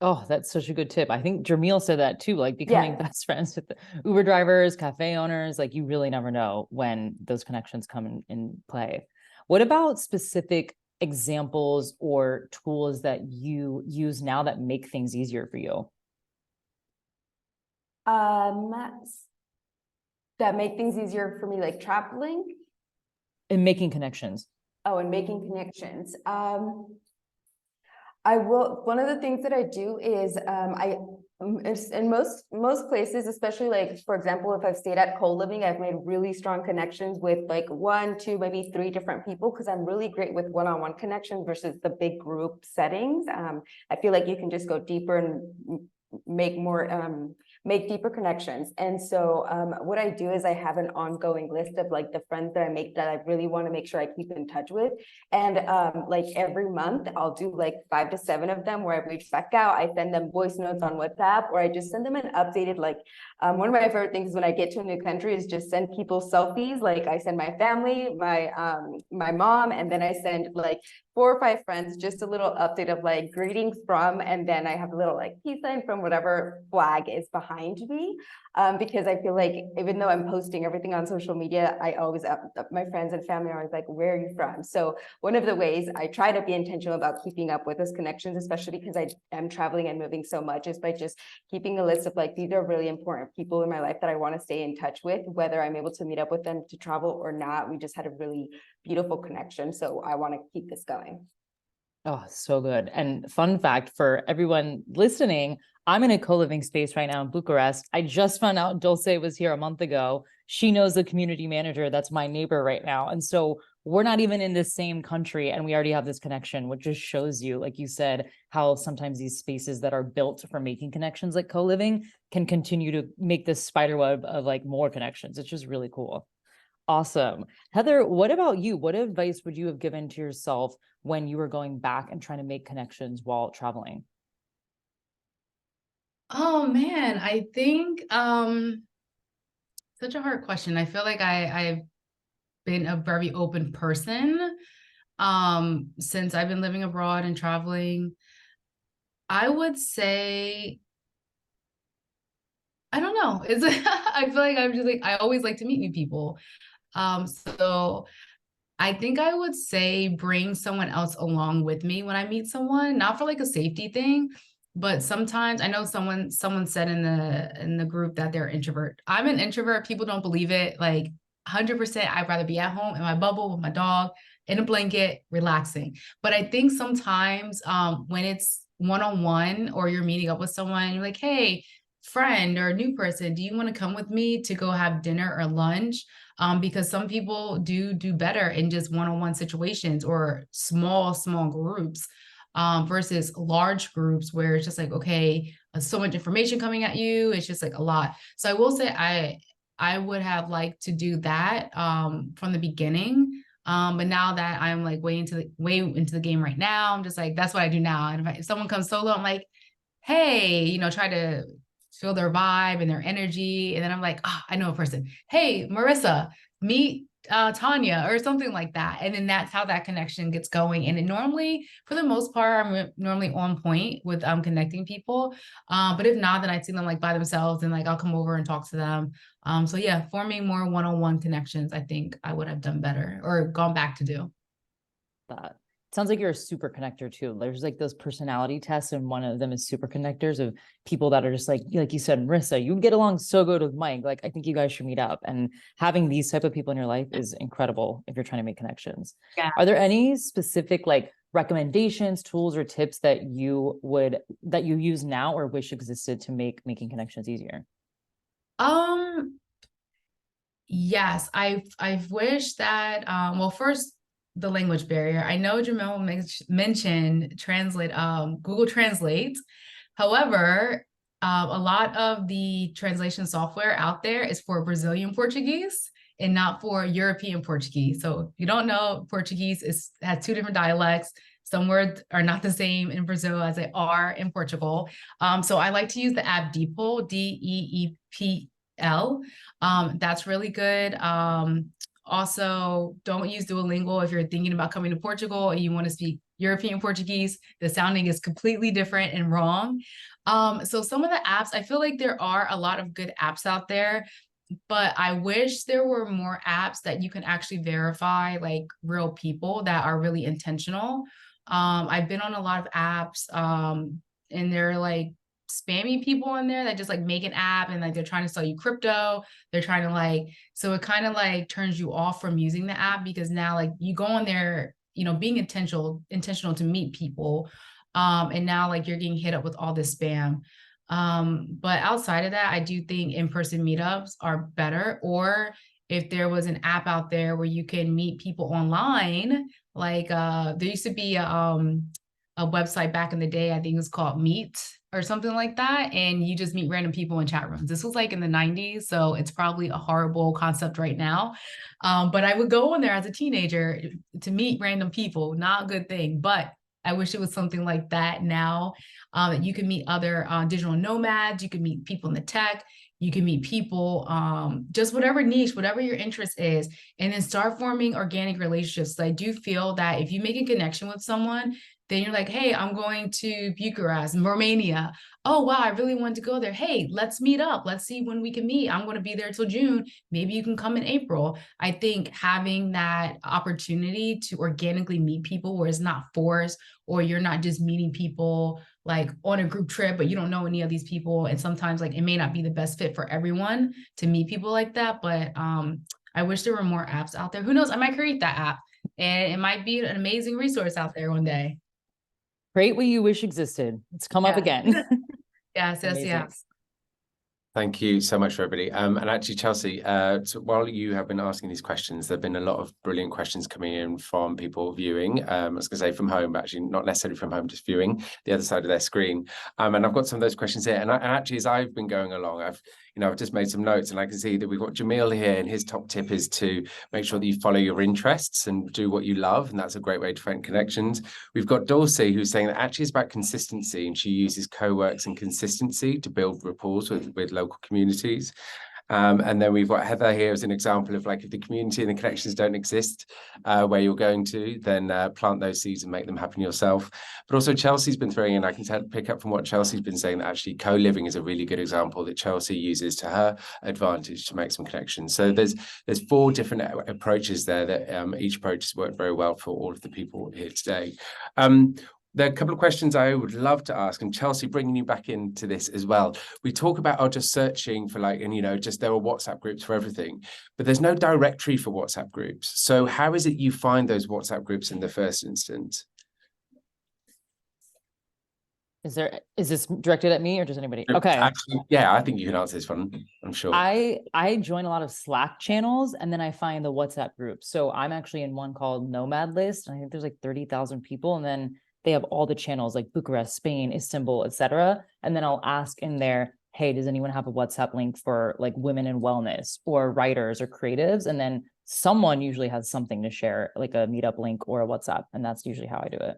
Oh, that's such a good tip. I think Jamil said that too, like becoming Yeah. best friends with the Uber drivers, cafe owners, like you really never know when those connections come in play. What about specific examples or tools that you use now that make things easier for you? That make things easier for me, like traveling. And making connections. Oh, and making connections. I will, one of the things that I do is in most places, especially like, for example, if I've stayed at co-living, I've made really strong connections with like 1, 2, maybe 3 different people, because I'm really great with one-on-one connections versus the big group settings. I feel like you can just go deeper and make deeper connections. And so what I do is I have an ongoing list of like the friends that I make that I really want to make sure I keep in touch with. And like every month I'll do like 5 to 7 of them where I reach back out. I send them voice notes on WhatsApp, or I just send them an updated, like one of my favorite things when I get to a new country is just send people selfies. Like I send my family, my mom, and then I send like 4 or 5 friends, just a little update of like greetings from, and then I have a little like peace sign from whatever flag is behind me. Because I feel like even though I'm posting everything on social media, I always, my friends and family are always like, where are you from? So one of the ways I try to be intentional about keeping up with those connections, especially because I am traveling and moving so much, is by just keeping a list of like, these are really important people in my life that I want to stay in touch with, whether I'm able to meet up with them to travel or not. We just had a really beautiful connection. So I want to keep this going. Oh, so good. And fun fact for everyone listening, I'm in a co-living space right now in Bucharest. I just found out Dulce was here a month ago. She knows the community manager that's my neighbor right now. And so we're not even in the same country and we already have this connection, which just shows you, like you said, how sometimes these spaces that are built for making connections like co-living can continue to make this spider web of like more connections. It's just really cool. Awesome. Heather, what about you? What advice would you have given to yourself when you were going back and trying to make connections while traveling? Oh man, I think such a hard question. I feel like I've been a very open person since I've been living abroad and traveling. I would say, I don't know. It's I feel like I'm just like I always like to meet new people. So I think I would say bring someone else along with me when I meet someone, not for like a safety thing, but sometimes I know someone said in the group that they're introvert. I'm an introvert. People don't believe it. Like 100%, I'd rather be at home in my bubble with my dog in a blanket, relaxing. But I think sometimes when it's one-on-one or you're meeting up with someone, you're like, hey, friend or new person, do you want to come with me to go have dinner or lunch? Because some people do better in just one-on-one situations or small groups versus large groups where it's just like, okay, so much information coming at you. It's just like a lot. So I will say I would have liked to do that from the beginning. But now that I'm like way into the game right now, I'm just like, that's what I do now. And if someone comes solo, I'm like, hey, try to feel their vibe and their energy. And then I'm like, oh, I know a person. Hey, Marissa, meet Tanya or something like that. And then that's how that connection gets going. And it normally, for the most part, I'm normally on point with connecting people. But if not, then I see them like by themselves and like I'll come over and talk to them. So yeah, forming more one-on-one connections, I think I would have done better or gone back to do. That sounds like you're a super connector too. There's like those personality tests, and one of them is super connectors of people that are just like you said, Marissa, you get along so good with Mike. Like, I think you guys should meet up. And having these type of people in your life is incredible if you're trying to make connections. Yeah. Are there any specific like recommendations, tools, or tips that you use now or wish existed to make making connections easier? Yes, I've wished that well, first, the language barrier. I know Jamel mentioned Google Translate. However, a lot of the translation software out there is for Brazilian Portuguese and not for European Portuguese. So if you don't know, Portuguese has two different dialects. Some words are not the same in Brazil as they are in Portugal. So I like to use the app Deepl, DEEPL. That's really good. Also, don't use Duolingo if you're thinking about coming to Portugal and you want to speak European Portuguese. The sounding is completely different and wrong. So some of the apps, I feel like there are a lot of good apps out there, but I wish there were more apps that you can actually verify like real people that are really intentional. I've been on a lot of apps, and they're like spammy people in there that just like make an app and like they're trying to sell you crypto. They're trying to like, so it kind of like turns you off from using the app because now like you go on there, being intentional to meet people. And now like you're getting hit up with all this spam. But outside of that, I do think in-person meetups are better. Or if there was an app out there where you can meet people online, like there used to be a website back in the day, I think it was called Meet or something like that. And you just meet random people in chat rooms. This was like in the 90s. So it's probably a horrible concept right now. But I would go on there as a teenager to meet random people, not a good thing, but I wish it was something like that now. You can meet other digital nomads. You can meet people in the tech. You can meet people, just whatever niche, whatever your interest is, and then start forming organic relationships. So I do feel that if you make a connection with someone, then you're like, hey, I'm going to Bucharest, Romania. Oh, wow, I really wanted to go there. Hey, let's meet up. Let's see when we can meet. I'm going to be there till June. Maybe you can come in April. I think having that opportunity to organically meet people where it's not forced, or you're not just meeting people like on a group trip, but you don't know any of these people. And sometimes like it may not be the best fit for everyone to meet people like that. But I wish there were more apps out there. Who knows? I might create that app and it might be an amazing resource out there one day. Create what you wish existed. It's come up again. Yes, Amazing. yes. Thank you so much for everybody. And actually, Chelsea, so while you have been asking these questions, there have been a lot of brilliant questions coming in from people viewing. I was going to say from home, but actually not necessarily from home, just viewing the other side of their screen. And I've got some of those questions here. And actually, as I've been going along, I've just made some notes, and I can see that we've got Jamil here, and his top tip is to make sure that you follow your interests and do what you love, and that's a great way to find connections. We've got Dulcie, who's saying that actually it's about consistency, and she uses co-works and consistency to build rapport with local communities. And then we've got Heather here as an example of like, if the community and the connections don't exist where you're going to, then plant those seeds and make them happen yourself. But also Chelsea's been throwing in, I can pick up from what Chelsea's been saying, that actually co-living is a really good example that Chelsea uses to her advantage to make some connections. So there's 4 different approaches there that each approach has worked very well for all of the people here today. There are a couple of questions I would love to ask, and Chelsea, bringing you back into this as well. We talk about just searching for like, and just there are WhatsApp groups for everything, but there's no directory for WhatsApp groups. So how is it you find those WhatsApp groups in the first instance? Is this directed at me or just anybody? Okay. Actually, yeah, I think you can answer this one, I'm sure. I join a lot of Slack channels, and then I find the WhatsApp groups. So I'm actually in one called Nomad list. And I think there's like 30,000 people. And then they have all the channels like Bucharest, Spain, Istanbul, etc. And then I'll ask in there, hey, does anyone have a WhatsApp link for like women in wellness or writers or creatives? And then someone usually has something to share, like a meetup link or a WhatsApp. And that's usually how I do it.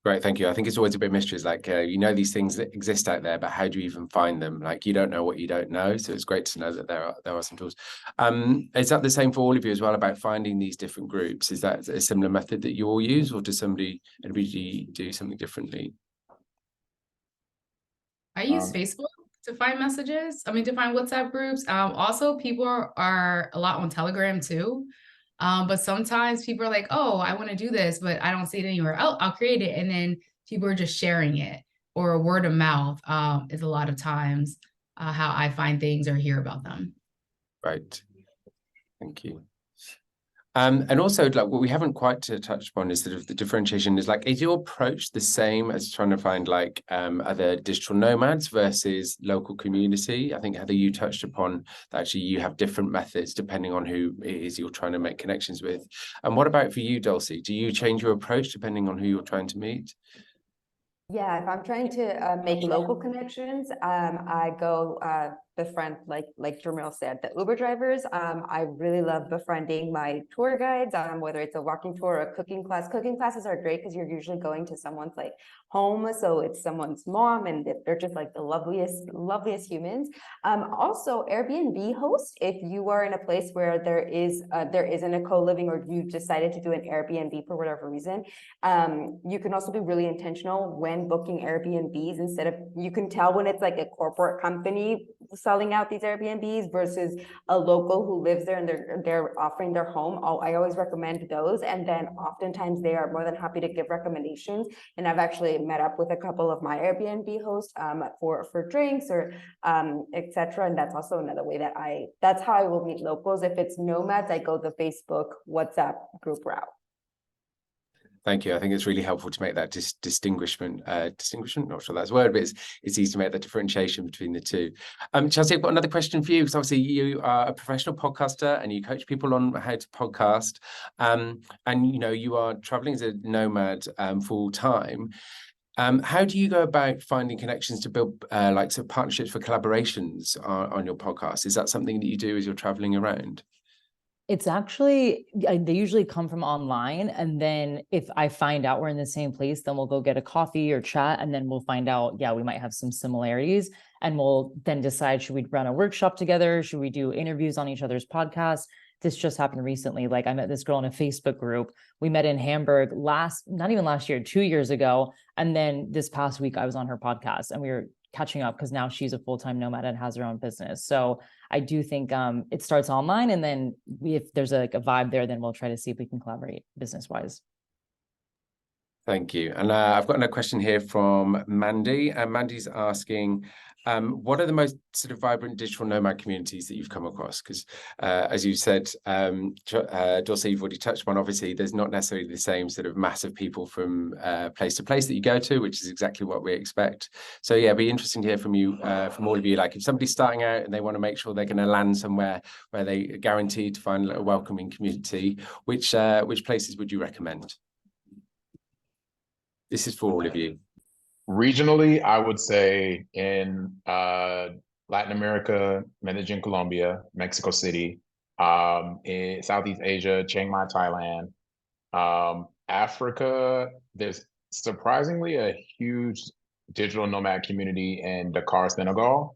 Great, thank you. I think it's always a bit mysterious, like, you know, these things that exist out there, but how do you even find them? Like, you don't know what you don't know. So it's great to know that there are some tools. Is that the same for all of you as well, about finding these different groups? Is that a similar method that you all use, or does anybody do something differently? I use Facebook to find messages. I mean, to find WhatsApp groups. Also, people are a lot on Telegram too. But sometimes people are like, oh, I want to do this, but I don't see it anywhere. Oh, I'll create it. And then people are just sharing it, or word of mouth is a lot of times how I find things or hear about them. Right. Thank you. And also, like, what we haven't quite touched upon is sort of the differentiation. Is like, is your approach the same as trying to find like other digital nomads versus local community? I think, Heather, you touched upon that actually you have different methods depending on who it is you're trying to make connections with. And what about for you, Dulcie? Do you change your approach depending on who you're trying to meet? Yeah, if I'm trying to make local connections, I go befriend, like Jermil said, the Uber drivers. I really love befriending my tour guides, whether it's a walking tour or a cooking class. Cooking classes are great because you're usually going to someone's like home, so it's someone's mom, and they're just like the loveliest humans. Also, Airbnb host, if you are in a place where there isn't a co-living, or you decided to do an Airbnb for whatever reason, you can also be really intentional when booking Airbnbs. Instead of, you can tell when it's like a corporate company selling out these Airbnbs versus a local who lives there and they're offering their home. I always recommend those, and then oftentimes they are more than happy to give recommendations. And I've actually met up with a couple of my Airbnb hosts for drinks or etc. And that's also another way that's how I will meet locals. If it's nomads, I go the Facebook, WhatsApp group route. Thank you. I think it's really helpful to make that distinguishment, not sure that's a word, but it's easy to make that differentiation between the two. Chelsea, I've got another question for you, because obviously you are a professional podcaster and you coach people on how to podcast. And, you know, you are traveling as a nomad full time. How do you go about finding connections to build like sort of partnerships for collaborations on your podcast? Is that something that you do as you're traveling around? It's actually, they usually come from online. And then if I find out we're in the same place, then we'll go get a coffee or chat. And then we'll find out, yeah, we might have some similarities. And we'll then decide, should we run a workshop together? Should we do interviews on each other's podcasts? This just happened recently. Like, I met this girl in a Facebook group. We met in Hamburg not even last year, 2 years ago. And then this past week I was on her podcast, and we were catching up because now she's a full-time nomad and has her own business. So I do think it starts online, and then if there's a vibe there, then we'll try to see if we can collaborate business-wise. Thank you. And I've got another question here from Mandy. And Mandy's asking, what are the most sort of vibrant digital nomad communities that you've come across? Because as you said, Dulcie, you've already touched on, obviously, there's not necessarily the same sort of mass of people from place to place that you go to, which is exactly what we expect. So yeah, it'd be interesting to hear from you, from all of you. Like, if somebody's starting out and they want to make sure they're going to land somewhere where they are guaranteed to find a welcoming community, which places would you recommend? This is for all of you. Regionally, I would say in Latin America, Medellin, Colombia, Mexico City, in Southeast Asia, Chiang Mai, Thailand, Africa. There's surprisingly a huge digital nomad community in Dakar, Senegal.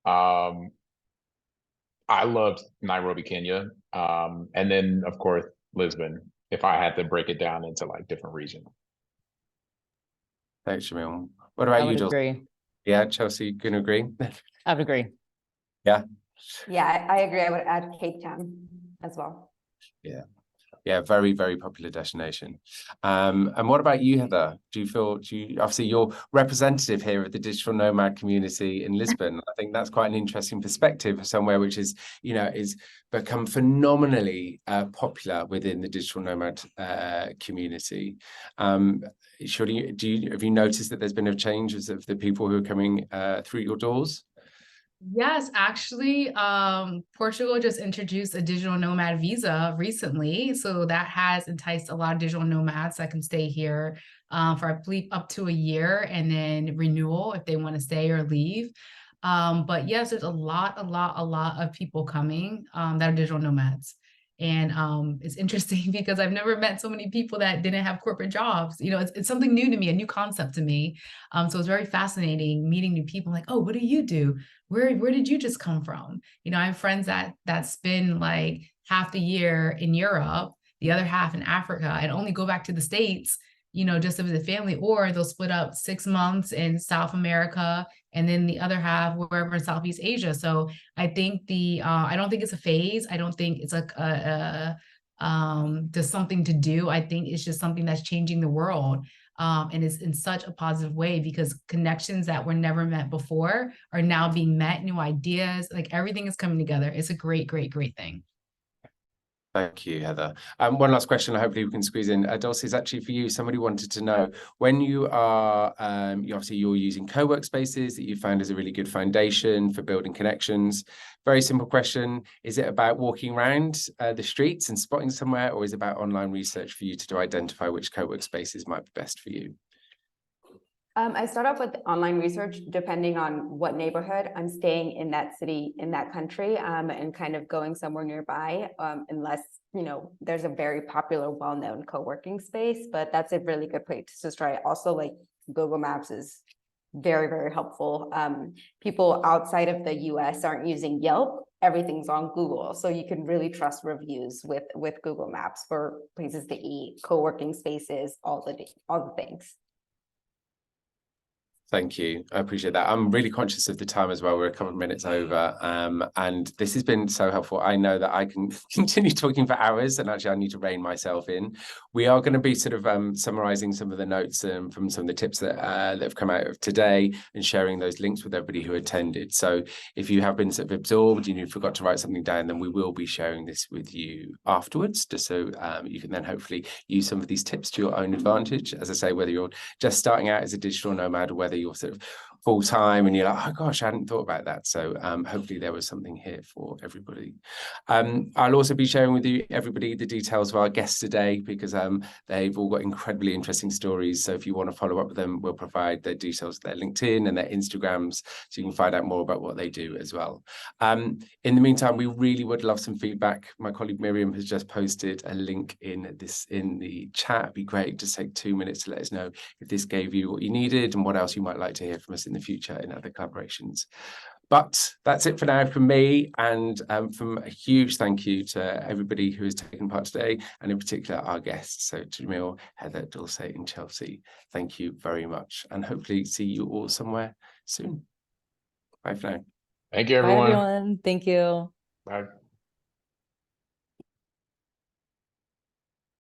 I loved Nairobi, Kenya, and then of course Lisbon, if I had to break it down into like different regions. Thanks, Jamil. What about you, Dulcie? Agree. Yeah, Chelsea, you can agree? I would agree. Yeah. Yeah, I agree. I would add Cape Town as well. Yeah. Yeah, very, very popular destination. And what about you, Heather? Obviously you're representative here of the digital nomad community in Lisbon. I think that's quite an interesting perspective of somewhere which is, you know, is become phenomenally popular within the digital nomad community. Have you noticed that there's been a change of the people who are coming through your doors? Yes, actually, Portugal just introduced a digital nomad visa recently. So that has enticed a lot of digital nomads that can stay here for, I believe, up to a year, and then renewal if they want to stay or leave. But yes, there's a lot of people coming that are digital nomads. And it's interesting because I've never met so many people that didn't have corporate jobs. You know, it's something new to me, a new concept to me. So it's very fascinating meeting new people like, oh, what do you do? Where did you just come from? You know, I have friends that spend like half the year in Europe, the other half in Africa, and only go back to the States, you know, just to visit family, or they'll split up 6 months in South America and then the other half wherever in Southeast Asia. So I think I don't think it's a phase. I don't think it's like just something to do. I think it's just something that's changing the world. And it's in such a positive way because connections that were never met before are now being met, new ideas, like everything is coming together. It's a great, great, great thing. Thank you, Heather. One last question, hopefully we can squeeze in. Dulce, is actually for you. Somebody wanted to know, when you are, obviously you're using co-work spaces that you found is a really good foundation for building connections. Very simple question. Is it about walking around the streets and spotting somewhere, or is it about online research for you to identify which co-work spaces might be best for you? I start off with online research, depending on what neighborhood I'm staying in that city, in that country, and kind of going somewhere nearby, unless, you know, there's a very popular, well-known co-working space, but that's a really good place to try. Also, like Google Maps is very, very helpful. People outside of the US aren't using Yelp. Everything's on Google. So you can really trust reviews with Google Maps for places to eat, co-working spaces, all the things. Thank you. I appreciate that. I'm really conscious of the time as well. We're a couple of minutes over. And this has been so helpful. I know that I can continue talking for hours, and actually I need to rein myself in. We are going to be sort of summarizing some of the notes from some of the tips that have come out of today and sharing those links with everybody who attended. So if you have been sort of absorbed and you forgot to write something down, then we will be sharing this with you afterwards, just so you can then hopefully use some of these tips to your own advantage. As I say, whether you're just starting out as a digital nomad or whether you're sort of full time and you're like, oh gosh, I hadn't thought about that. So hopefully there was something here for everybody. I'll also be sharing with you, everybody, the details of our guests today, because they've all got incredibly interesting stories. So if you want to follow up with them, we'll provide their details, their LinkedIn and their Instagrams, so you can find out more about what they do as well. In the meantime, we really would love some feedback. My colleague Miriam has just posted a link in the chat. It'd be great. Just take 2 minutes to let us know if this gave you what you needed and what else you might like to hear from us in the future in other collaborations. But that's it for now from me, and from a huge thank you to everybody who has taken part today, and in particular our guests, so Jamil, Heather, Dulce and Chelsea. Thank you very much, and hopefully see you all somewhere soon. Bye for now. Thank you, Bye, everyone. everyone. Thank you. Bye.